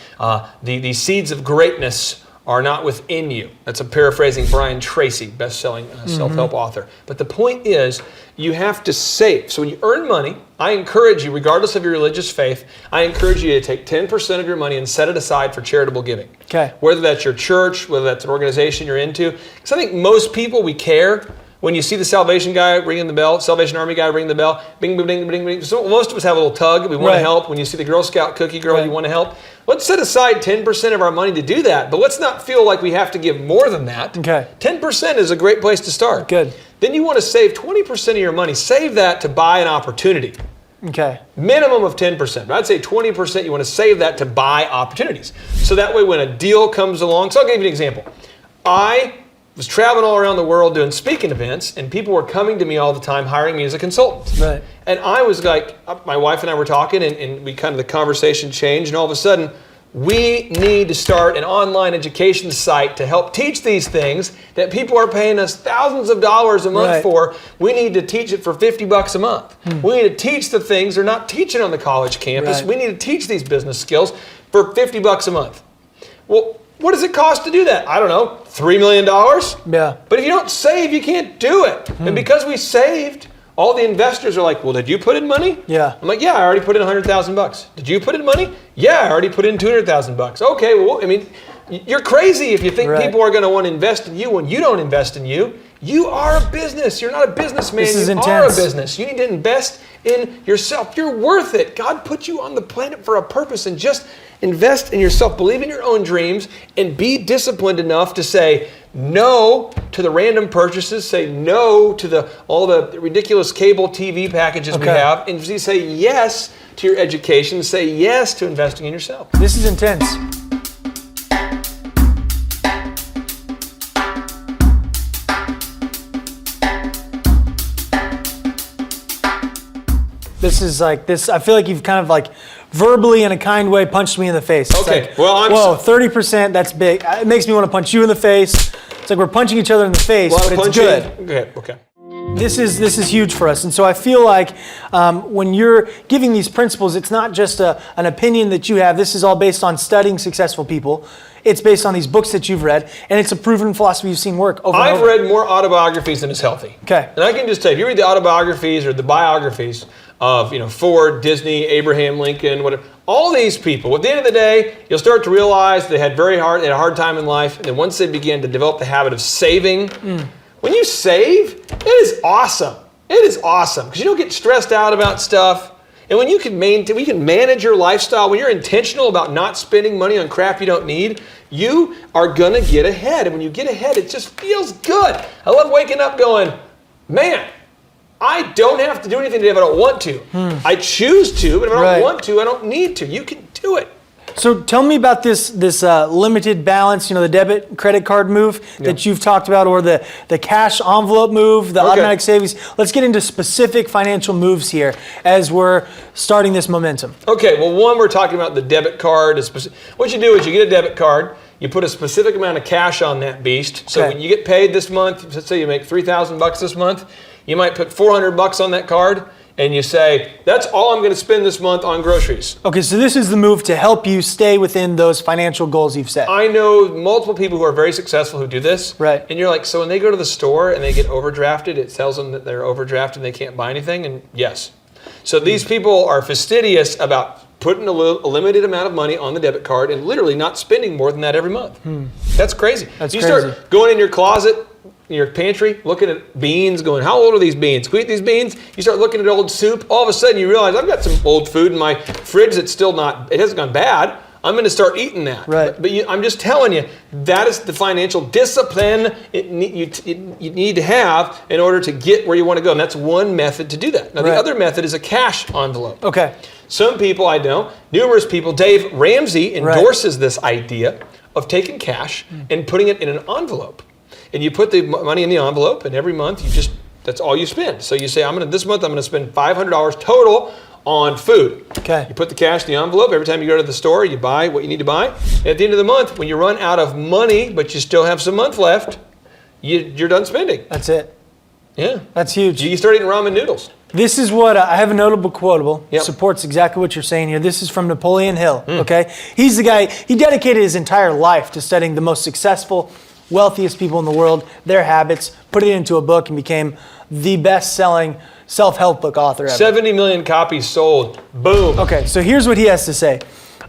the seeds of greatness are not within you. That's a paraphrasing Brian Tracy, best-selling self-help author. But the point is, you have to save. So when you earn money, I encourage you, regardless of your religious faith, I encourage you to take 10% of your money and set it aside for charitable giving. Okay. Whether that's your church, whether that's an organization you're into. Because I think most people, we care. when you see the Salvation guy ringing the bell, Salvation Army guy ringing the bell, bing, bing, bing, bing, bing. So most of us have a little tug. We want to help. When you see the Girl Scout cookie girl, you want to help. Let's set aside 10% of our money to do that, but let's not feel like we have to give more than that. Okay. 10% is a great place to start. Good. Then you want to save 20% of your money. Save that to buy an opportunity. Okay. Minimum of 10%. But I'd say 20% you want to save that to buy opportunities. So that way when a deal comes along, so I'll give you an example. I was traveling all around the world doing speaking events, and people were coming to me all the time, hiring me as a consultant. Right. And I was like, my wife and I were talking, and we kind of, the conversation changed, and all of a sudden, we need to start an online education site to help teach these things that people are paying us thousands of dollars a month for. We need to teach it for $50 a month. We need to teach the things they're not teaching on the college campus. Right. We need to teach these business skills for $50 a month. Well, what does it cost to do that? I don't know, $3 million? Yeah. But if you don't save, you can't do it. And because we saved, all the investors are like, well, did you put in money? Yeah. I'm like, yeah, I already put in $100,000. Did you put in money? Yeah, I already put in $200,000. Okay, well, I mean, you're crazy if you think people are going to want to invest in you when you don't invest in you. You are a business. You're not a businessman. This is you intense. are a business. You need to invest in yourself. You're worth it. God put you on the planet for a purpose, and just invest in yourself. Believe in your own dreams and be disciplined enough to say no to the random purchases. Say no to all the ridiculous cable TV packages we have. And say yes to your education. Say yes to investing in yourself. This is intense. This is like this. I feel like you've kind of like verbally, in a kind way, punched me in the face. It's Okay, like, well, whoa, 30%. That's big. It makes me want to punch you in the face. It's like we're punching each other in the face, but it's good. Okay. This is huge for us, and so I feel like when you're giving these principles, it's not just an opinion that you have. This is all based on studying successful people. It's based on these books that you've read, and it's a proven philosophy you've seen work over and I've over. read more autobiographies than is healthy. Okay. And I can just tell you, if you read the autobiographies or the biographies of Ford, Disney, Abraham Lincoln, whatever, all these people, at the end of the day, you'll start to realize they had they had a hard time in life, and then once they began to develop the habit of saving, when you save, it is awesome. It is awesome because you don't get stressed out about stuff. And when you can manage your lifestyle, when you're intentional about not spending money on crap you don't need, you are gonna get ahead. And when you get ahead, it just feels good. I love waking up going, man, I don't have to do anything today if I don't want to. I choose to, but if I don't want to, I don't need to. You can do it. So tell me about this limited balance, the debit credit card move that you've talked about, or the cash envelope move, the automatic savings. Let's get into specific financial moves here as we're starting this momentum. Okay, well, one, we're talking about the debit card. What you do is you get a debit card, you put a specific amount of cash on that beast. So when you get paid this month, let's say you make $3,000 this month, you might put $400 on that card, and you say, that's all I'm going to spend this month on groceries. Okay, so this is the move to help you stay within those financial goals you've set. I know multiple people who are very successful who do this. Right. And you're like, so when they go to the store and they get overdrafted, it tells them that they're overdrafted and they can't buy anything? And yes. So these people are fastidious about putting a limited amount of money on the debit card and literally not spending more than that every month. That's crazy. That's you crazy. Start going in your closet, your pantry, looking at beans, going, how old are these beans? Can we eat these beans? You start looking at old soup. All of a sudden you realize, I've got some old food in my fridge that's still it hasn't gone bad. I'm going to start eating that. Right. But I'm just telling you, that is the financial discipline you need to have in order to get where you want to go. And that's one method to do that. Now, the other method is a cash envelope. Okay. Some people I know, numerous people, Dave Ramsey endorses this idea of taking cash and putting it in an envelope. And you put the money in the envelope, and every month that's all you spend. So you say, this month I'm going to spend $500 total on food. Okay. You put the cash in the envelope. Every time you go to the store, you buy what you need to buy. And at the end of the month, when you run out of money, but you still have some month left, you're done spending. That's it. Yeah. That's huge. You start eating ramen noodles. This is what I have a notable quotable. Yep. Supports exactly what you're saying here. This is from Napoleon Hill. Okay. He's the guy, he dedicated his entire life to studying the most successful, wealthiest people in the world, their habits, put it into a book, and became the best-selling self-help book author ever. 70 million copies sold. Boom. Okay, so here's what he has to say.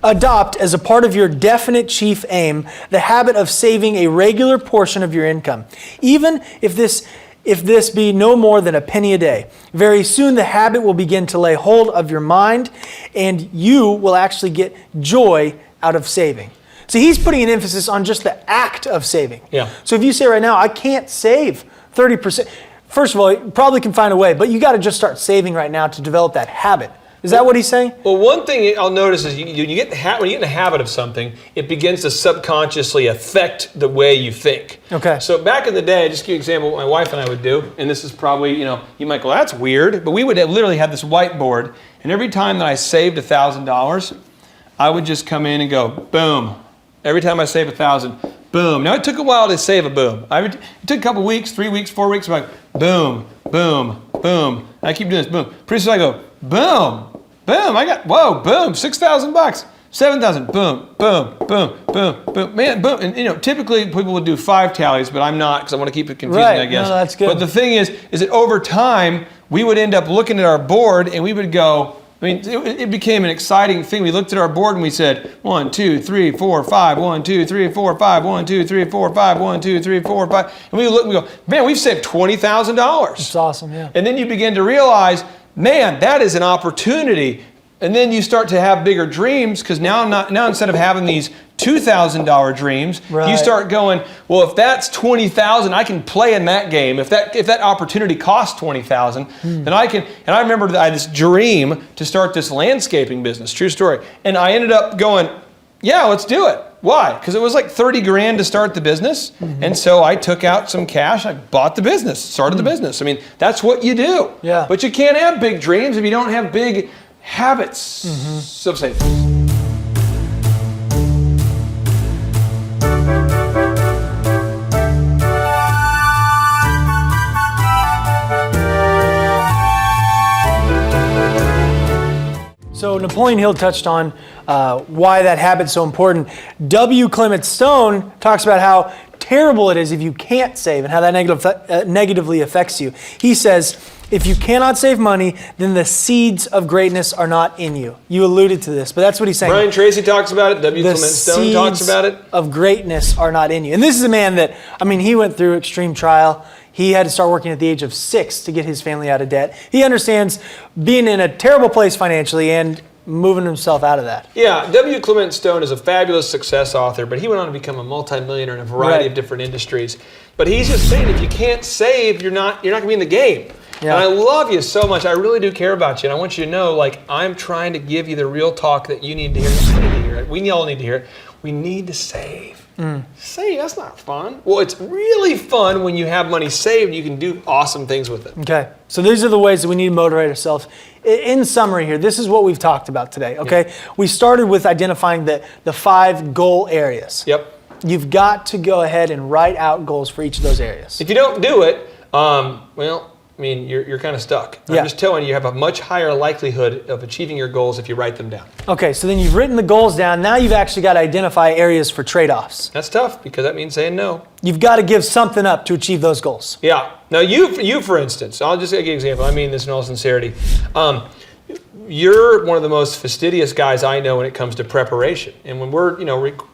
Adopt, as a part of your definite chief aim, the habit of saving a regular portion of your income. Even if this if this be no more than a penny a day. Very soon the habit will begin to lay hold of your mind, and you will actually get joy out of saving. So he's putting an emphasis on just the act of saving. Yeah. So if you say right now, I can't save 30%, first of all, you probably can find a way, but you got to just start saving right now to develop that habit. Is that what he's saying? Well, one thing I'll notice is when you get in the habit of something, it begins to subconsciously affect the way you think. Okay. So back in the day, just to give you an example, what my wife and I would do, and this is probably, you might go, that's weird, but we would literally have this whiteboard, and every time that I saved $1,000, I would just come in and go, boom. Every time I saved $1,000, boom. Now it took a while to save a boom. It took a couple weeks, 3 weeks, 4 weeks, I'm like, boom, boom, boom. And I keep doing this, boom. Pretty soon I go, boom. Boom, boom, $6,000, 7,000, boom, boom, boom, boom, boom, man, boom. And typically people would do 5 tallies, but I'm not because I want to keep it confusing, right. I guess. No, that's good. But the thing is that over time, we would end up looking at our board and we would go, it became an exciting thing. We looked at our board and we said, 1, 2, 3, 4, 5, 1, 2, 3, 4, 5, 1, 2, 3, 4, 5, 1, 2, 3, 4, 5. And we look and we go, man, we've saved $20,000. That's awesome, yeah. And then you begin to realize, man, that is an opportunity. And then you start to have bigger dreams because now instead of having these $2,000 dreams, right. you start going, well, if that's $20,000, I can play in that game. If that opportunity costs $20,000, then I can. And I remember I had this dream to start this landscaping business. True story. And I ended up going, yeah, let's do it. Why? Because it was like 30 grand to start the business. And so I took out some cash, I bought the business, started the business. That's what you do. Yeah. But you can't have big dreams if you don't have big habits of savings. So Napoleon Hill touched on why that habit's so important. W. Clement Stone talks about how terrible it is if you can't save and how that negatively affects you. He says, if you cannot save money, then the seeds of greatness are not in you. You alluded to this, but that's what he's saying. Brian Tracy talks about it. W. Clement Stone talks about it. Of greatness are not in you. And this is a man that, he went through extreme trial. He had to start working at the age of 6 to get his family out of debt. He understands being in a terrible place financially and moving himself out of that. Yeah, W. Clement Stone is a fabulous success author, but he went on to become a multimillionaire in a variety of different industries. But he's just saying if you can't save, you're not going to be in the game. Yeah. And I love you so much. I really do care about you. And I want you to know, I'm trying to give you the real talk that you need to hear. You need to hear it. We all need to hear it. We need to save. Save, that's not fun. Well, it's really fun when you have money saved. You can do awesome things with it. Okay, so these are the ways that we need to motivate ourselves. In summary here, this is what we've talked about today, okay? Yeah. We started with identifying the 5 goal areas. Yep. You've got to go ahead and write out goals for each of those areas. If you don't do it, you're kind of stuck. I'm just telling you, you have a much higher likelihood of achieving your goals if you write them down. Okay, so then you've written the goals down. Now you've actually got to identify areas for trade-offs. That's tough because that means saying no. You've got to give something up to achieve those goals. Yeah. Now you for instance, I'll just give you an example. I mean this in all sincerity. You're one of the most fastidious guys I know when it comes to preparation. And when we're,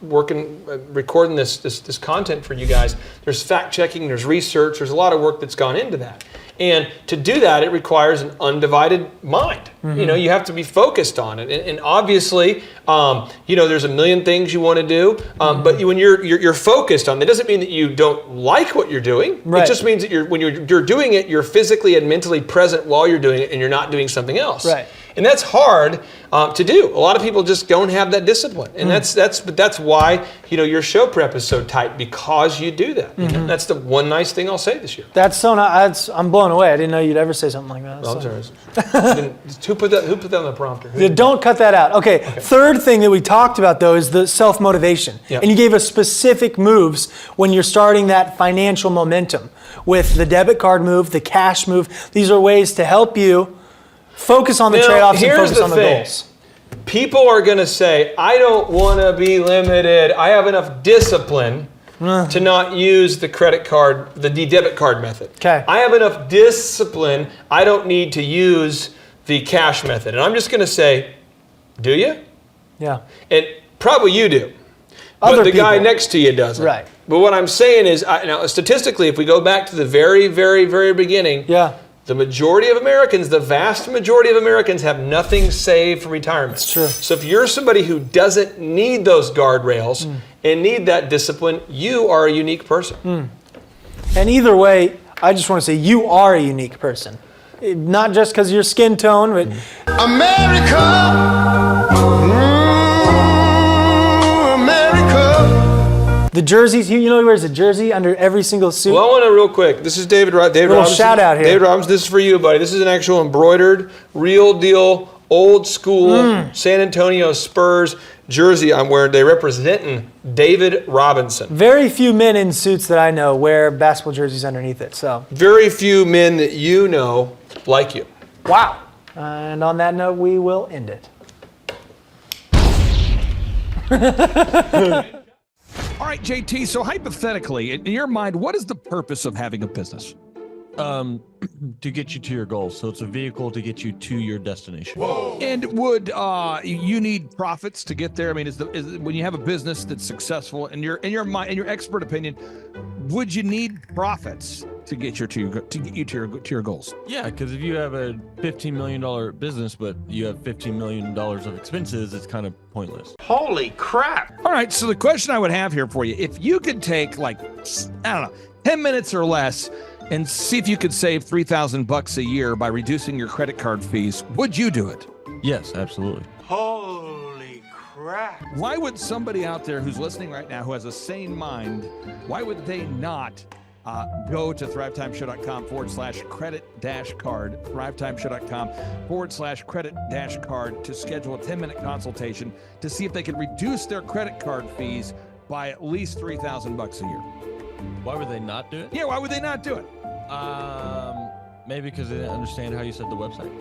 recording this content for you guys, there's fact checking, there's research, there's a lot of work that's gone into that. And to do that, it requires an undivided mind. Mm-hmm. You have to be focused on it. And obviously, there's a million things you want to do. But when you're focused on it, doesn't mean that you don't like what you're doing. Right. It just means that when you're doing it, you're physically and mentally present while you're doing it, and you're not doing something else. Right. And that's hard to do. A lot of people just don't have that discipline, and that's why your show prep is so tight, because you do that. Mm-hmm. That's the one nice thing I'll say this year. That's so nice. I'm blown away. I didn't know you'd ever say something like that. Well, sorry. Who put that on the prompter? Don't cut that out. Okay. Third thing that we talked about though is the self-motivation, and you gave us specific moves when you're starting that financial momentum with the debit card move, the cash move. These are ways to help you focus on the trade-offs and focus on the goals. People are going to say, I don't want to be limited. I have enough discipline to not use the credit card, the debit card method. Okay. I have enough discipline. I don't need to use the cash method. And I'm just going to say, do you? Yeah. And probably you do. But the guy next to you doesn't. Right. But what I'm saying is, now statistically, if we go back to the very, very, very beginning, the majority of Americans, the vast majority of Americans have nothing saved for retirement. That's true. So if you're somebody who doesn't need those guardrails and need that discipline, you are a unique person. And either way, I just want to say you are a unique person. Not just because of your skin tone, but America, America. The jerseys, you know he wears a jersey under every single suit. Well, I want to real quick. This is David Robinson. Shout out here. David Robinson, this is for you, buddy. This is an actual embroidered, real deal, old school San Antonio Spurs jersey I'm wearing. They representing David Robinson. Very few men in suits that I know wear basketball jerseys underneath it. So very few men that you know like you. Wow. And on that note, we will end it. All right, JT, so hypothetically, in your mind, what is the purpose of having a business? To get you to your goals. So it's a vehicle to get you to your destination. Whoa. And would you need profits to get there? I mean, is when you have a business that's successful, in your mind, in your expert opinion, would you need profits to get you to your goals? Yeah, because if you have a $15 million business, but you have $15 million of expenses, it's kind of pointless. Holy crap. All right, so the question I would have here for you, if you could take 10 minutes or less and see if you could save $3,000 a year by reducing your credit card fees, would you do it? Yes, absolutely. Holy crap. Why would somebody out there who's listening right now who has a sane mind, why would they not go to thrivetimeshow.com/credit-card, thrivetimeshow.com/credit-card to schedule a 10-minute consultation to see if they can reduce their credit card fees by at least $3,000 a year. Why would they not do it? Yeah, why would they not do it? Maybe because they didn't understand how you said the website.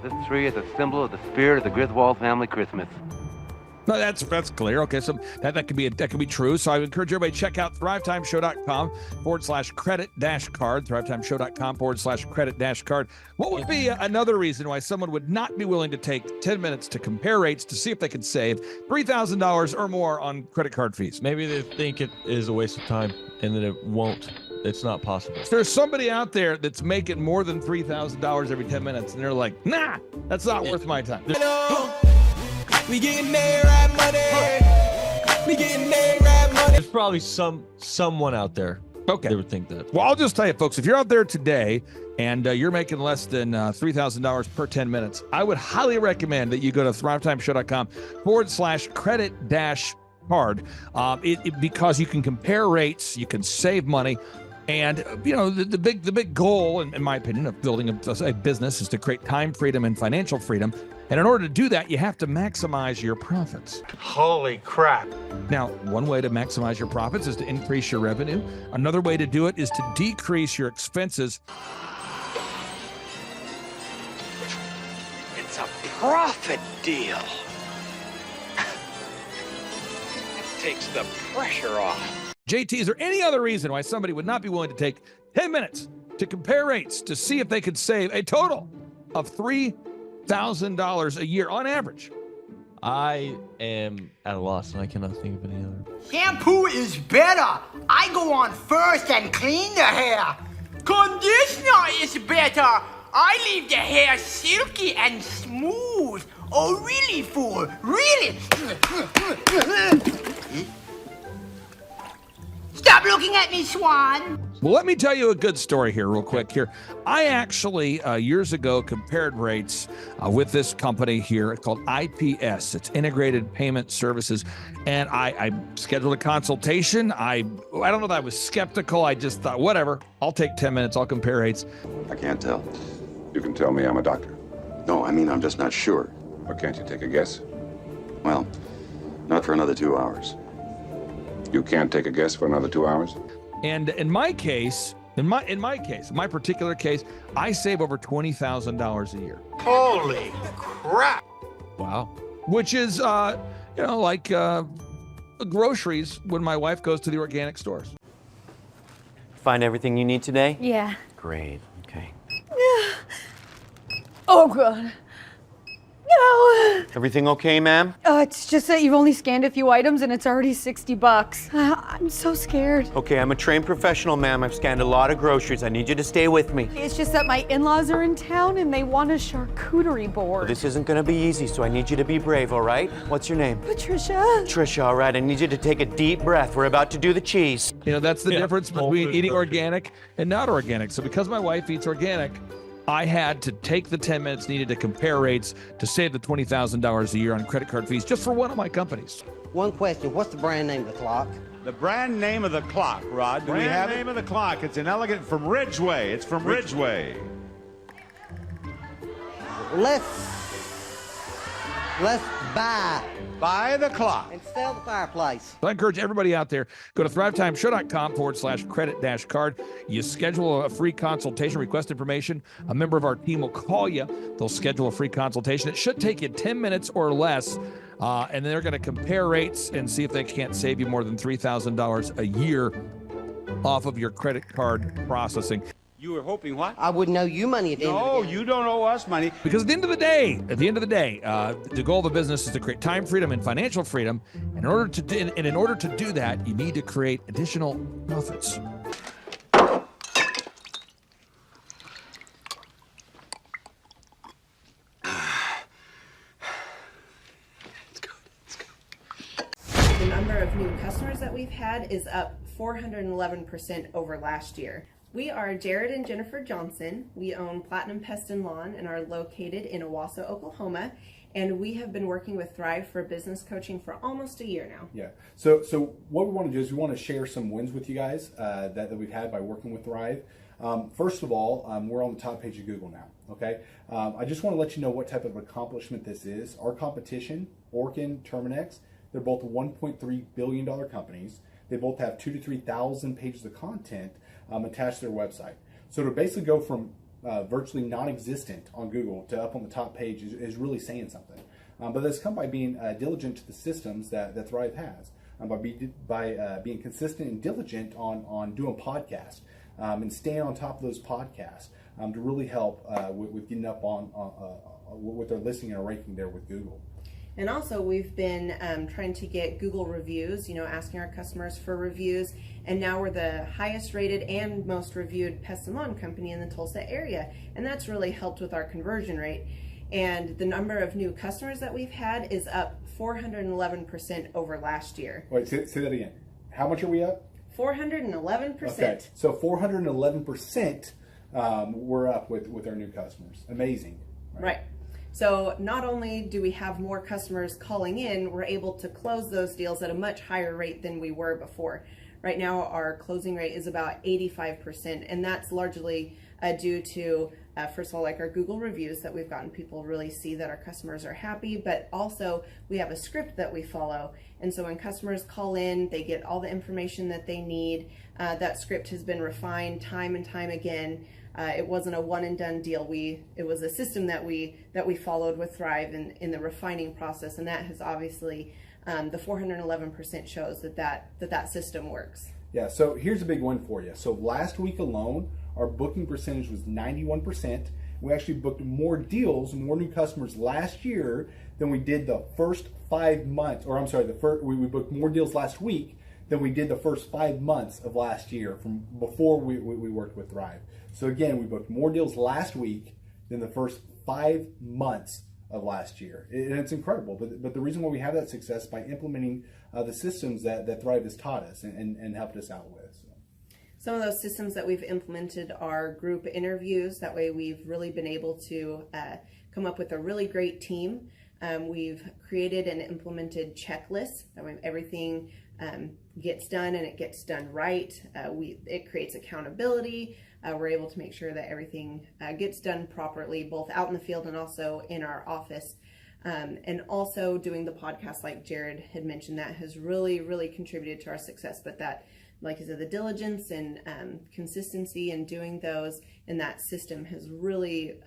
This tree is a symbol of the spirit of the Griswold family Christmas. No, that's clear. Okay, so that could be true. So I would encourage everybody to check out thrivetimeshow.com/credit-card, thrivetimeshow.com/credit-card. What would be another reason why someone would not be willing to take 10 minutes to compare rates to see if they could save $3,000 or more on credit card fees? Maybe they think it is a waste of time and that it won't. It's not possible. If there's somebody out there that's making more than $3,000 every 10 minutes, and they're like, nah, that's not worth my time. We getting there, right money. We getting there, right money. There's probably someone out there. Okay. They would think that. Well, I'll just tell you, folks, if you're out there today and you're making less than $3,000 per 10 minutes, I would highly recommend that you go to thrivetimeshow.com/credit-card because you can compare rates, you can save money. And, you know, the big goal, in my opinion, of building a business is to create time freedom and financial freedom. And in order to do that, you have to maximize your profits. Holy crap. Now, one way to maximize your profits is to increase your revenue. Another way to do it is to decrease your expenses. It's a profit deal. It takes the pressure off. JT, is there any other reason why somebody would not be willing to take 10 minutes to compare rates to see if they could save a total of $3,000 a year on average? I am at a loss and I cannot think of any other. Shampoo is better. I go on first and clean the hair. Conditioner is better. I leave the hair silky and smooth. Oh, really, fool? Really? Stop looking at me, Swan. Well, let me tell you a good story here real quick here. I actually, years ago, compared rates with this company here called IPS. It's Integrated Payment Services. And I scheduled a consultation. I don't know that I was skeptical. I just thought, whatever, I'll take 10 minutes. I'll compare rates. I can't tell. You can tell me I'm a doctor. No, I mean, I'm just not sure. Or can't you take a guess? Well, not for another 2 hours. You can't take a guess for another 2 hours? And in my particular case, I save over $20,000 a year. Holy crap. Wow. Which is, like groceries when my wife goes to the organic stores. Find everything you need today? Yeah. Great, okay. Oh, God. No. Everything okay, ma'am? It's just that you've only scanned a few items and it's already $60. I'm so scared. Okay, I'm a trained professional, ma'am. I've scanned a lot of groceries. I need you to stay with me. It's just that my in-laws are in town and they want a charcuterie board. Well, this isn't gonna be easy, so I need you to be brave, all right? What's your name? Patricia. Trisha, all right. I need you to take a deep breath. We're about to do the cheese. You know, that's the difference between eating organic and not organic. So because my wife eats organic, I had to take the 10 minutes needed to compare rates to save the $20,000 a year on credit card fees just for one of my companies. One question, what's the brand name of the clock? The brand name of the clock, Rod. Do we have it? Brand name of the clock. It's an elegant from Ridgeway. It's from Ridgeway. Let's buy the clock and sell the fireplace. So I encourage everybody out there, go to thrivetimeshow.com/credit-card. You schedule a free consultation, request information. A member of our team will call you. They'll schedule a free consultation. It should take you 10 minutes or less. And they're going to compare rates and see if they can't save you more than $3,000 a year off of your credit card processing. You were hoping what? I wouldn't owe you money at the end of the day. No, you don't owe us money. Because at the end of the day, the goal of the business is to create time freedom and financial freedom. And in order to do that, you need to create additional profits. The number of new customers that we've had is up 411% over last year. We are Jared and Jennifer Johnson. We own Platinum Pest and Lawn and are located in Owasso, Oklahoma. And we have been working with Thrive for business coaching for almost a year now. Yeah. So what we want to do is we want to share some wins with you guys that we've had by working with Thrive. First of all, we're on the top page of Google now. Okay. I just want to let you know what type of accomplishment this is. Our competition, Orkin, Terminex, they're both $1.3 billion companies. They both have 2,000 to 3,000 pages of content attached to their website. So to basically go from virtually non-existent on Google to up on the top page is really saying something. But that's come by being diligent to the systems that Thrive has, by being consistent and diligent on doing podcasts and staying on top of those podcasts to really help with getting up on with their listing and ranking there with Google. And also we've been trying to get Google reviews, asking our customers for reviews. And now we're the highest rated and most reviewed pest and lawn company in the Tulsa area. And that's really helped with our conversion rate. And the number of new customers that we've had is up 411% over last year. Wait, say that again. How much are we up? 411%. Okay, so 411% we're up with our new customers. Amazing. Right. So not only do we have more customers calling in, we're able to close those deals at a much higher rate than we were before. Right now, our closing rate is about 85%, and that's largely due to, first of all, like our Google reviews that we've gotten people really see that our customers are happy, but also we have a script that we follow. And so when customers call in, they get all the information that they need. That script has been refined time and time again. It wasn't a one and done deal. It was a system that we followed with Thrive in the refining process, and that has obviously the 411% shows that system works. Yeah. So here's a big one for you. So last week alone, our booking percentage was 91%. We actually booked more deals, more new customers last year than we did the first 5 months. Or I'm sorry, we booked more deals last week than we did the first 5 months of last year from before we worked with Thrive. So again, we booked more deals last week than the first 5 months of last year. And it's incredible. But the reason why we have that success is by implementing the systems that Thrive has taught us and helped us out with. So. Some of those systems that we've implemented are group interviews. That way we've really been able to come up with a really great team. We've created and implemented checklists. That way everything gets done and it gets done right. It creates accountability. We're able to make sure that everything gets done properly, both out in the field and also in our office. And also doing the podcast, like Jared had mentioned, that has really, really contributed to our success. But that, like I said, the diligence and consistency in doing those and that system has really,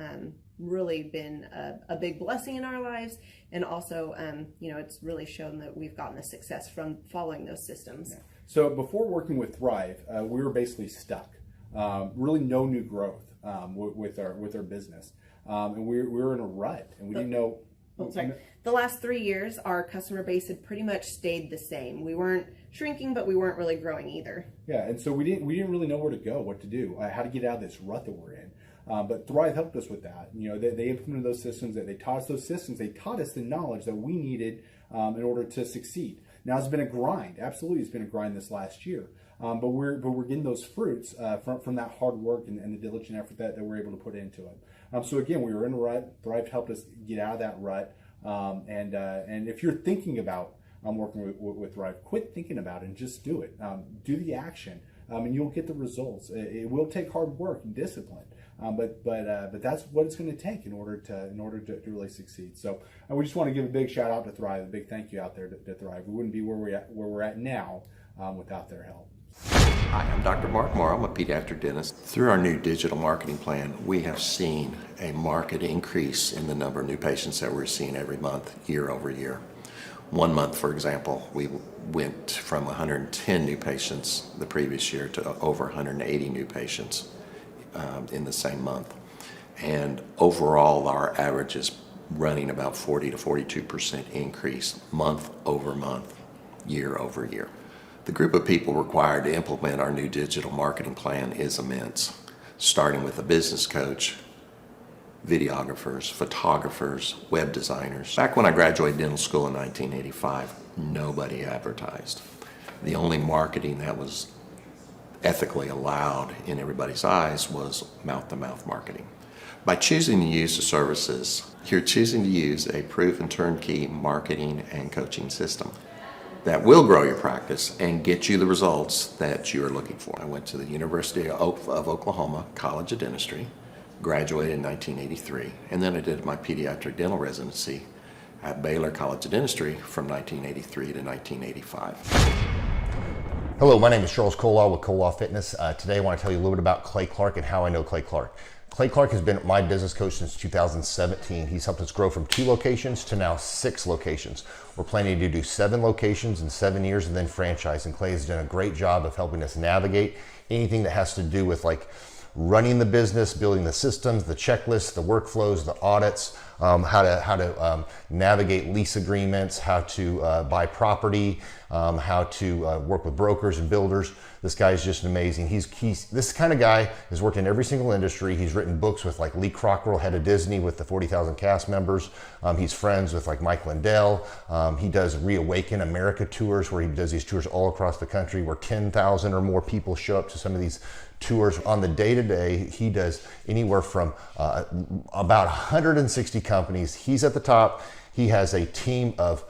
really been a big blessing in our lives. And also, it's really shown that we've gotten the success from following those systems. Yeah. So before working with Thrive, we were basically stuck. Really no new growth with our business. And we were in a rut, and we didn't know. The last 3 years, our customer base had pretty much stayed the same. We weren't shrinking, but we weren't really growing either. Yeah, and so we didn't really know where to go, what to do, how to get out of this rut that we're in. But Thrive helped us with that. You know, they implemented those systems. That they taught us those systems. They taught us the knowledge that we needed in order to succeed. Now it's been a grind. Absolutely, it's been a grind this last year. But we're getting those fruits from that hard work and the diligent effort that we're able to put into it. So again, we were in a rut. Thrive helped us get out of that rut. And if you're thinking about working with Thrive, quit thinking about it and just do it. Do the action, and you'll get the results. It will take hard work and discipline, but that's what it's going to take in order to really succeed. So we just want to give a big shout out to Thrive, a big thank you out there to Thrive. We wouldn't be where we're at now without their help. Hi, I'm Dr. Mark Morrow. I'm a pediatric dentist. Through our new digital marketing plan, we have seen a marked increase in the number of new patients that we're seeing every month, year over year. 1 month, for example, we went from 110 new patients the previous year to over 180 new patients in the same month. And overall, our average is running about 40 to 42% increase month over month, year over year. The group of people required to implement our new digital marketing plan is immense, starting with a business coach, videographers, photographers, web designers. Back when I graduated dental school in 1985, nobody advertised. The only marketing that was ethically allowed in everybody's eyes was mouth-to-mouth marketing. By choosing to use the services, you're choosing to use a proven turnkey marketing and coaching system that will grow your practice and get you the results that you are looking for. I went to the University of Oklahoma College of Dentistry, graduated in 1983, and then I did my pediatric dental residency at Baylor College of Dentistry from 1983 to 1985. Hello, my name is Charles Kolaw with Kolaw Fitness. Today I want to tell you a little bit about Clay Clark and how I know Clay Clark. Clay Clark has been my business coach since 2017. He's helped us grow from 2 locations to now 6 locations. We're planning to do 7 locations in 7 years and then franchise. And Clay has done a great job of helping us navigate anything that has to do with like running the business, building the systems, the checklists, the workflows, the audits, how to navigate lease agreements, how to buy property, how to work with brokers and builders. This guy is just amazing. He's this kind of guy has worked in every single industry. He's written books with like Lee Cockrell, head of Disney, with the 40,000 cast members. He's friends with like Mike Lindell. He does Reawaken America tours where he does these tours all across the country where 10,000 or more people show up to some of these tours. On the day-to-day, he does anywhere from about 160 companies. He's at the top. He has a team of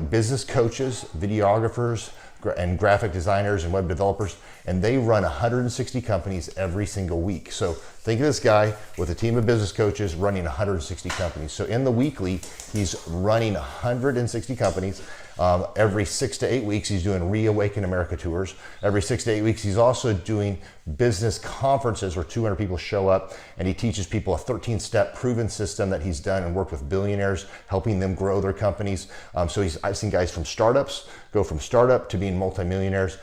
business coaches, videographers, and graphic designers and web developers, and they run 160 companies every single week. So think of this guy with a team of business coaches running 160 companies. So in the weekly, he's running 160 companies. Every 6 to 8 weeks, he's doing Reawaken America tours. Every 6 to 8 weeks, he's also doing business conferences where 200 people show up, and he teaches people a 13-step proven system that he's done and worked with billionaires, helping them grow their companies. So I've seen guys from startups go from startup to being multimillionaires,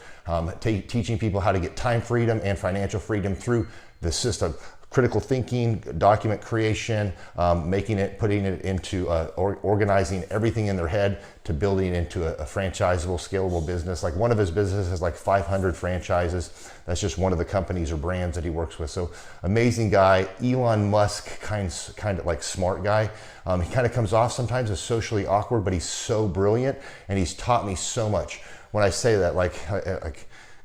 teaching people how to get time freedom and financial freedom through the system. Critical thinking, document creation, putting it into organizing everything in their head to building into a franchisable, scalable business. Like one of his businesses has like 500 franchises. That's just one of the companies or brands that he works with. So amazing guy, Elon Musk kind of like smart guy. He kind of comes off sometimes as socially awkward, but he's so brilliant and he's taught me so much. When I say that, like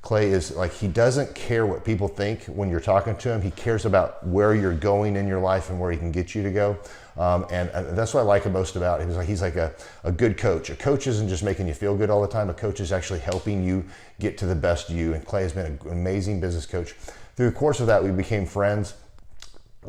Clay is like, he doesn't care what people think when you're talking to him. He cares about where you're going in your life and where he can get you to go. And that's what I like most about him. He's like a good coach. A coach isn't just making you feel good all the time. A coach is actually helping you get to the best you. And Clay has been an amazing business coach. Through the course of that, we became friends.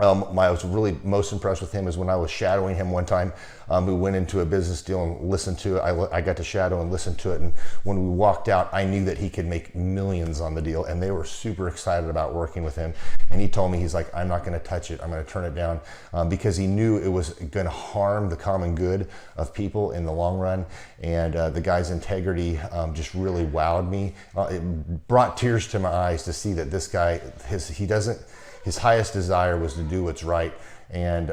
I was really most impressed with him is when I was shadowing him one time. We went into a business deal and listened to it. I got to shadow and listen to it. And when we walked out, I knew that he could make millions on the deal. And they were super excited about working with him. And he told me, he's like, I'm not going to touch it. I'm going to turn it down because he knew it was going to harm the common good of people in the long run. And the guy's integrity just really wowed me. It brought tears to my eyes to see that this guy, his highest desire was to do what's right And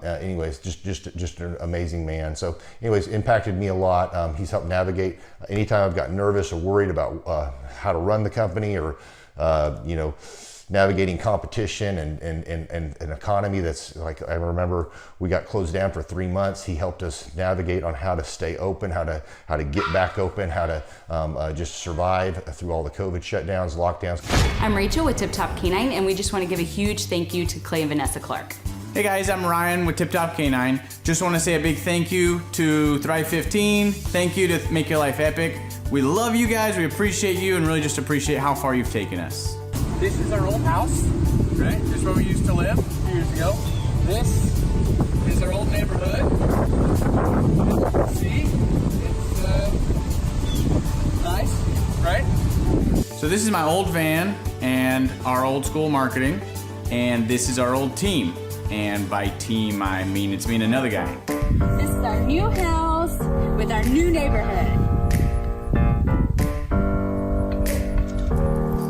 anyways, just an amazing man. So anyways, impacted me a lot. He's helped navigate anytime I've got nervous or worried about how to run the company, or you know, navigating competition and an economy that's like, I remember we got closed down for 3 months. He helped us navigate on how to stay open, how to get back open, how to just survive through all the COVID shutdowns, lockdowns. I'm Rachel with Tip Top Canine, and we just want to give a huge thank you to Clay and Vanessa Clark. Hey guys, I'm Ryan with Tip Top Canine. Just want to say a big thank you to Thrive 15. Thank you to Make Your Life Epic. We love you guys, we appreciate you, and really just appreciate how far you've taken us. This is our old house, right? This is where we used to live a few years ago. This is our old neighborhood. See? It's nice, right? So this is my old van and our old school marketing, and this is our old team. And by team, I mean it's me and another guy. This is our new house with our new neighborhood.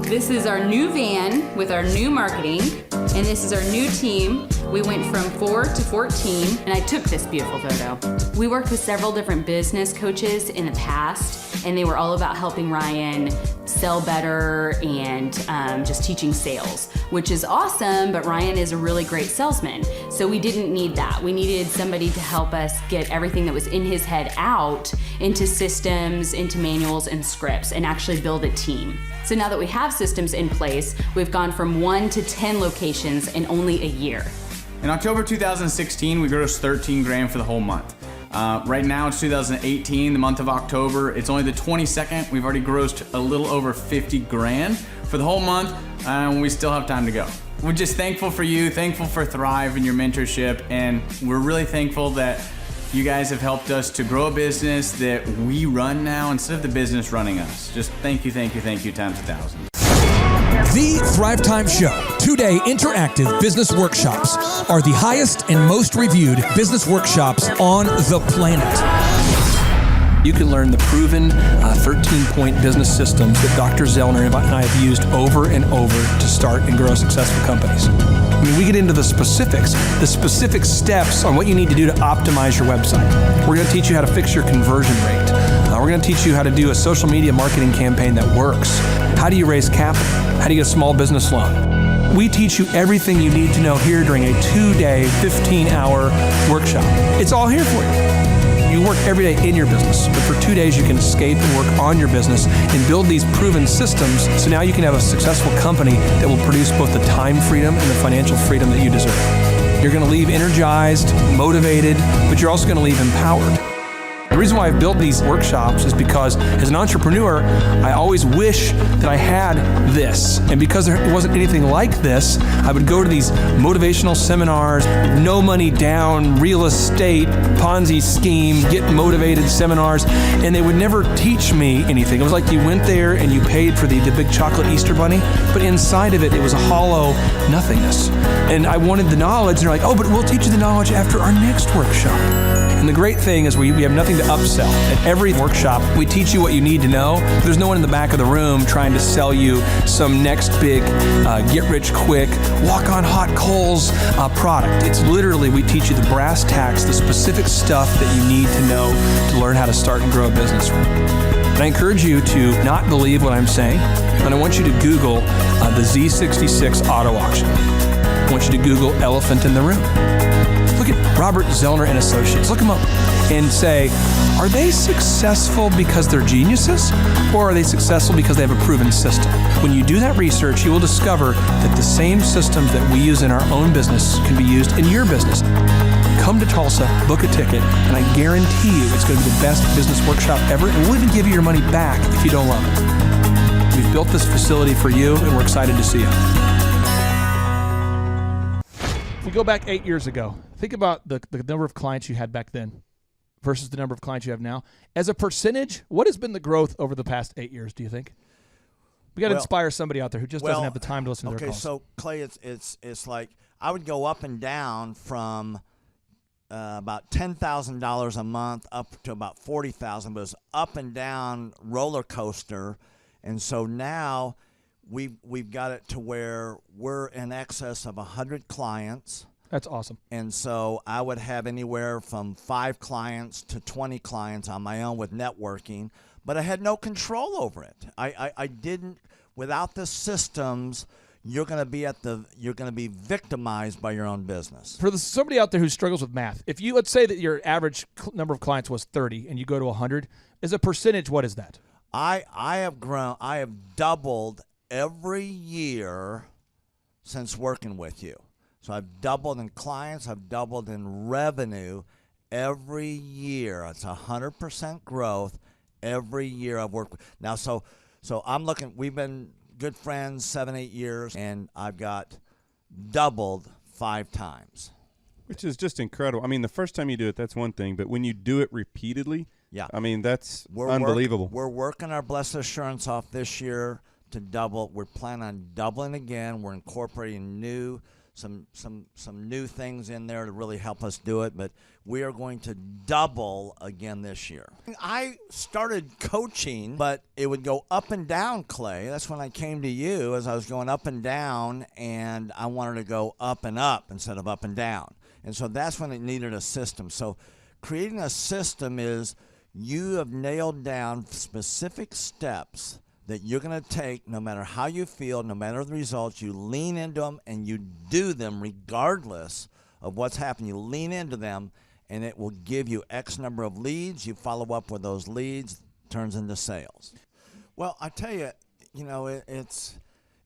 This is our new van with our new marketing, and this is our new team. We went from 4 to 14, and I took this beautiful photo. We worked with several different business coaches in the past, and they were all about helping Ryan sell better and just teaching sales, which is awesome, but Ryan is a really great salesman. So we didn't need that. We needed somebody to help us get everything that was in his head out into systems, into manuals and scripts, and actually build a team. So now that we have systems in place, we've gone from 1 to 10 locations in only a year. In October 2016, we grossed 13 grand for the whole month. Right now it's 2018, the month of October. It's only the 22nd. We've already grossed a little over 50 grand for the whole month, and we still have time to go. We're just thankful for you, thankful for Thrive and your mentorship, and we're really thankful that you guys have helped us to grow a business that we run now instead of the business running us. Just thank you times 1,000. The Thrive Time Show 2-day interactive business workshops are the highest and most reviewed business workshops on the planet. You can learn the proven 13-point business systems that Dr. Zellner and I have used over and over to start and grow successful companies. I mean, we get into the specific steps on what you need to do to optimize your website. We're going to teach you how to fix your conversion rate. We're going to teach you how to do a social media marketing campaign that works. How do you raise capital? How do you get a small business loan? We teach you everything you need to know here during a 2-day, 15-hour workshop. It's all here for you. You work every day in your business, but for 2 days you can escape and work on your business and build these proven systems, so now you can have a successful company that will produce both the time freedom and the financial freedom that you deserve. You're going to leave energized, motivated, but you're also going to leave empowered. The reason why I've built these workshops is because as an entrepreneur, I always wish that I had this. And because there wasn't anything like this, I would go to these motivational seminars, no money down, real estate, Ponzi scheme, get motivated seminars, and they would never teach me anything. It was like you went there and you paid for the big chocolate Easter bunny, but inside of it, it was a hollow nothingness. And I wanted the knowledge, and they're like, oh, but we'll teach you the knowledge after our next workshop. And the great thing is we have nothing to upsell. At every workshop, we teach you what you need to know. There's no one in the back of the room trying to sell you some next big get-rich-quick, walk-on-hot coals product. It's literally, we teach you the brass tacks, the specific stuff that you need to know to learn how to start and grow a business. And I encourage you to not believe what I'm saying, and I want you to Google the Z66 auto auction. I want you to Google elephant in the room. Look at Robert Zellner and Associates. Look them up and say, are they successful because they're geniuses, or are they successful because they have a proven system? When you do that research, you will discover that the same systems that we use in our own business can be used in your business. Come to Tulsa, book a ticket, and I guarantee you it's going to be the best business workshop ever, and we'll even give you your money back if you don't love it. We've built this facility for you, and we're excited to see you. If we go back 8 years ago, think about the number of clients you had back then versus the number of clients you have now. As a percentage, what has been the growth over the past 8 years, do you think? We got to inspire somebody out there who just doesn't have the time to listen to their calls. Okay, so Clay, it's like I would go up and down from about $10,000 a month up to about $40,000, but it's up and down roller coaster. And so now we've got it to where we're in excess of 100 clients. That's awesome. And so I would have anywhere from 5 clients to 20 clients on my own with networking, but I had no control over it. I didn't, without the systems, you're going to be victimized by your own business. For somebody out there who struggles with math, if you, let's say that your average number of clients was 30 and you go to 100, as a percentage, what is that? I have doubled every year since working with you. So I've doubled in clients, I've doubled in revenue every year. It's 100% growth every year I've worked with. Now, so I'm looking, we've been good friends 7-8 years, and I've got doubled 5 times. Which is just incredible. I mean, the first time you do it, that's one thing, but when you do it repeatedly, yeah, I mean, that's unbelievable. We're working our Blessed Assurance off this year to double. We're planning on doubling again. We're incorporating some new things in there to really help us do it, but we are going to double again this year. I started coaching, but it would go up and down, Clay. That's when I came to you, as I was going up and down, and I wanted to go up and up instead of up and down. And so that's when it needed a system. So creating a system is you have nailed down specific steps that you're going to take no matter how you feel, no matter the results. You lean into them and you do them regardless of what's happening. You lean into them and it will give you X number of leads. You follow up with those leads, turns into sales. Well, I tell you, it's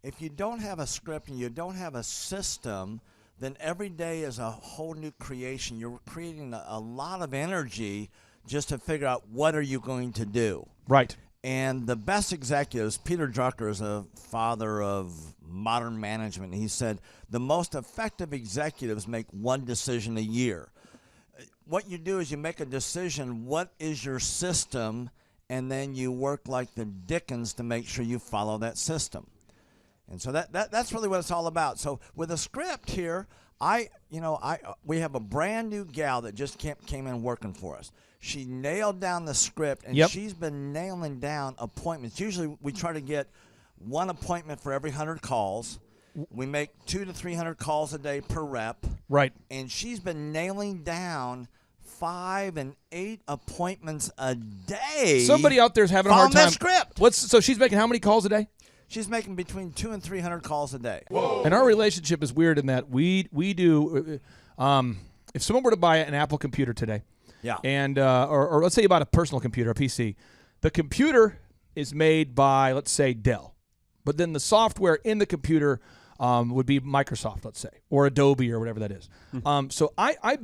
if you don't have a script and you don't have a system, then every day is a whole new creation. You're creating a lot of energy just to figure out what are you going to do. Right. And the best executives, Peter Drucker is a father of modern management. He said, the most effective executives make one decision a year. What you do is you make a decision, what is your system, and then you work like the Dickens to make sure you follow that system. And so that's really what it's all about. So with a script here, we have a brand new gal that just came in working for us. She nailed down the script, and she's been nailing down appointments. Usually we try to get one appointment for every 100 calls. We make 200 to 300 calls a day per rep. Right. And she's been nailing down 5 and 8 appointments a day. Somebody out there's having a hard time. That script. So she's making how many calls a day? She's making between 200 and 300 calls a day. Whoa. And our relationship is weird in that we do. If someone were to buy an Apple computer today, and or let's say you bought a personal computer, a PC, the computer is made by, let's say, Dell, but then the software in the computer would be Microsoft, let's say, or Adobe or whatever that is. So I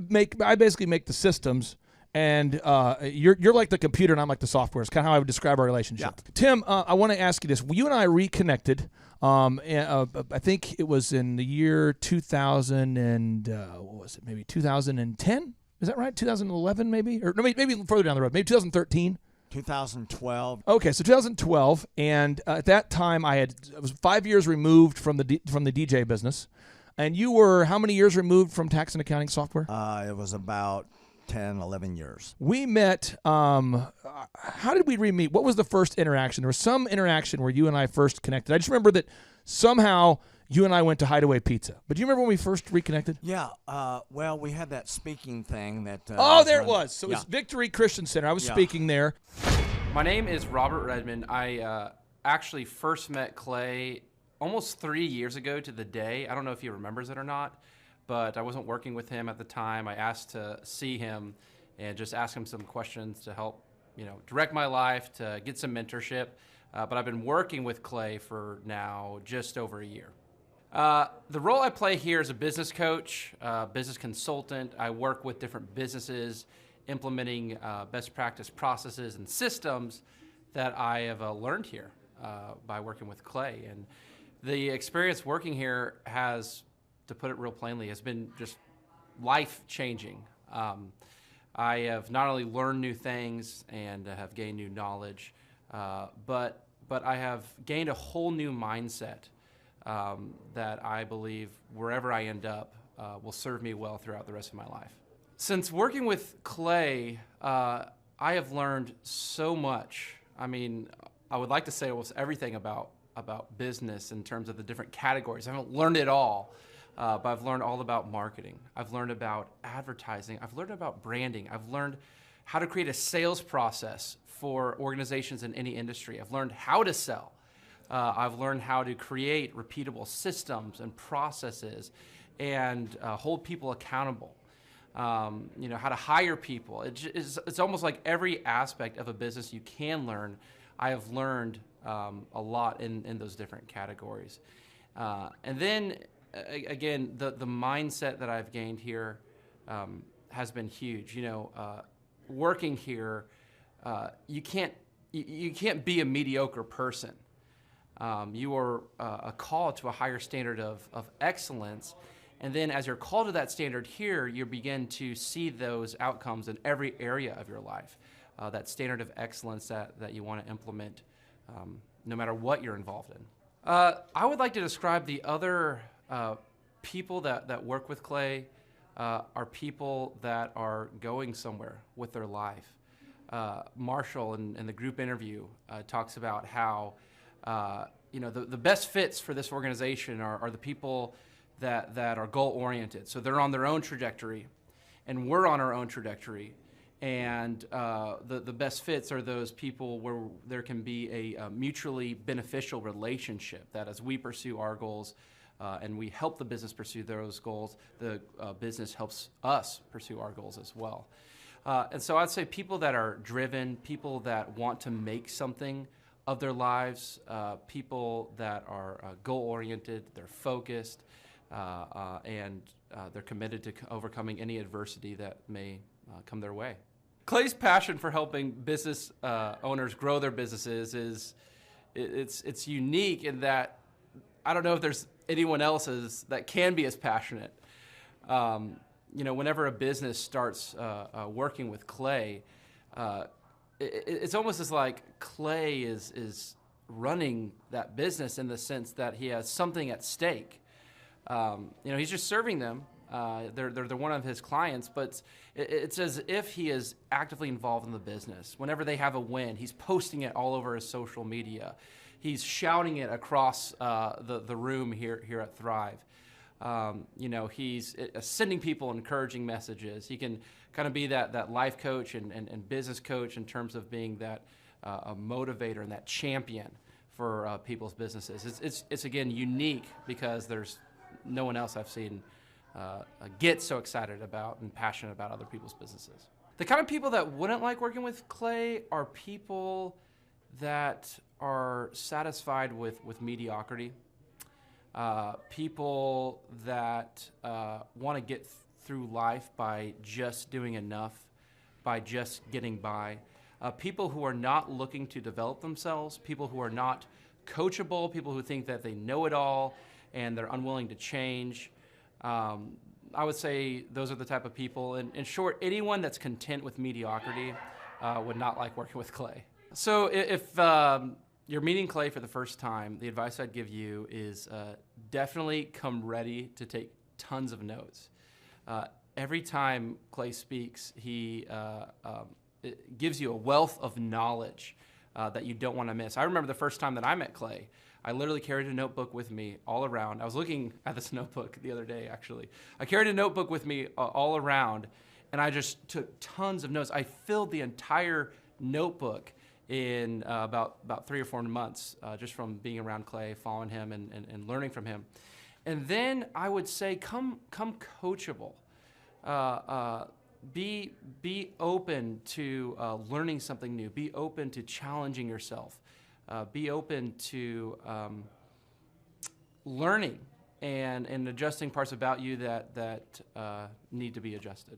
basically make the systems. And you're like the computer, and I'm like the software. It's kind of how I would describe our relationship. Yeah. Tim, I want to ask you this. You and I reconnected. I think it was in the year 2000 and what was it? Maybe 2010. Is that right? 2011, maybe, or no, maybe further down the road. Maybe 2013. 2012. Okay, so 2012, and at that time I was 5 years removed from the DJ business, and you were how many years removed from tax and accounting software? It was about 10, 11 years. We met, how did we re-meet? What was the first interaction? There was some interaction where you and I first connected. I just remember that somehow you and I went to Hideaway Pizza. But do you remember when we first reconnected? Yeah. Well, we had that speaking thing that... there it was. So it was Victory Christian Center. I was speaking there. My name is Robert Redmond. I actually first met Clay almost 3 years ago to the day. I don't know if he remembers it or not, but I wasn't working with him at the time. I asked to see him and just ask him some questions to help, direct my life, to get some mentorship. But I've been working with Clay for now just over a year. The role I play here is a business coach, business consultant. I work with different businesses implementing best practice processes and systems that I have learned here by working with Clay. And the experience working here has, to put it real plainly, has been just life-changing. I have not only learned new things and have gained new knowledge, but I have gained a whole new mindset that I believe wherever I end up will serve me well throughout the rest of my life. Since working with Clay, I have learned so much. I mean, I would like to say almost everything about business in terms of the different categories. I haven't learned it all. but I've learned all about marketing. I've learned about advertising. I've learned about branding. I've learned how to create a sales process for organizations in any industry. I've learned how to sell. I've learned how to create repeatable systems and processes and hold people accountable. You know, how to hire people. It's almost like every aspect of a business you can learn. I have learned a lot in those different categories. And then, again, the mindset that I've gained here has been huge. You know, working here, you can't be a mediocre person. You are a call to a higher standard of excellence. And then as you're called to that standard here, you begin to see those outcomes in every area of your life. That standard of excellence that you want to implement no matter what you're involved in. I would like to describe the other people that work with Clay are people that are going somewhere with their life. Marshall in the group interview talks about how you know, the best fits for this organization are the people that are goal-oriented. So they're on their own trajectory, and we're on our own trajectory. And the best fits are those people where there can be a mutually beneficial relationship, that as we pursue our goals and we help the business pursue those goals, the business helps us pursue our goals as well. And so I'd say people that are driven, people that want to make something of their lives, people that are goal-oriented, they're focused, and they're committed to overcoming any adversity that may come their way. Clay's passion for helping business owners grow their businesses it's unique in that I don't know if there's anyone else that can be as passionate. You know, whenever a business starts working with Clay, it's almost as like Clay is running that business in the sense that he has something at stake. You know, he's just serving them. They're one of his clients, but it's as if he is actively involved in the business. Whenever they have a win, he's posting it all over his social media. He's shouting it across the room here at Thrive. You know, he's sending people encouraging messages. He can kind of be that life coach and business coach in terms of being that a motivator and that champion for people's businesses. It's again unique because there's no one else I've seen get so excited about and passionate about other people's businesses. The kind of people that wouldn't like working with Clay are people that are satisfied with mediocrity. People that want to get through life by just doing enough, by just getting by. People who are not looking to develop themselves, people who are not coachable, people who think that they know it all and they're unwilling to change. I would say those are the type of people. In short, anyone that's content with mediocrity would not like working with Clay. So if you're meeting Clay for the first time, the advice I'd give you is definitely come ready to take tons of notes. Every time Clay speaks, he it gives you a wealth of knowledge that you don't want to miss. I remember the first time that I met Clay, I literally carried a notebook with me all around. I was looking at this notebook the other day, actually. I carried a notebook with me all around, and I just took tons of notes. I filled the entire notebook in about 3 or 4 months, just from being around Clay, following him, and learning from him. And then I would say, come coachable. Be open to learning something new. Be open to challenging yourself. Be open to learning and adjusting parts about you that need to be adjusted.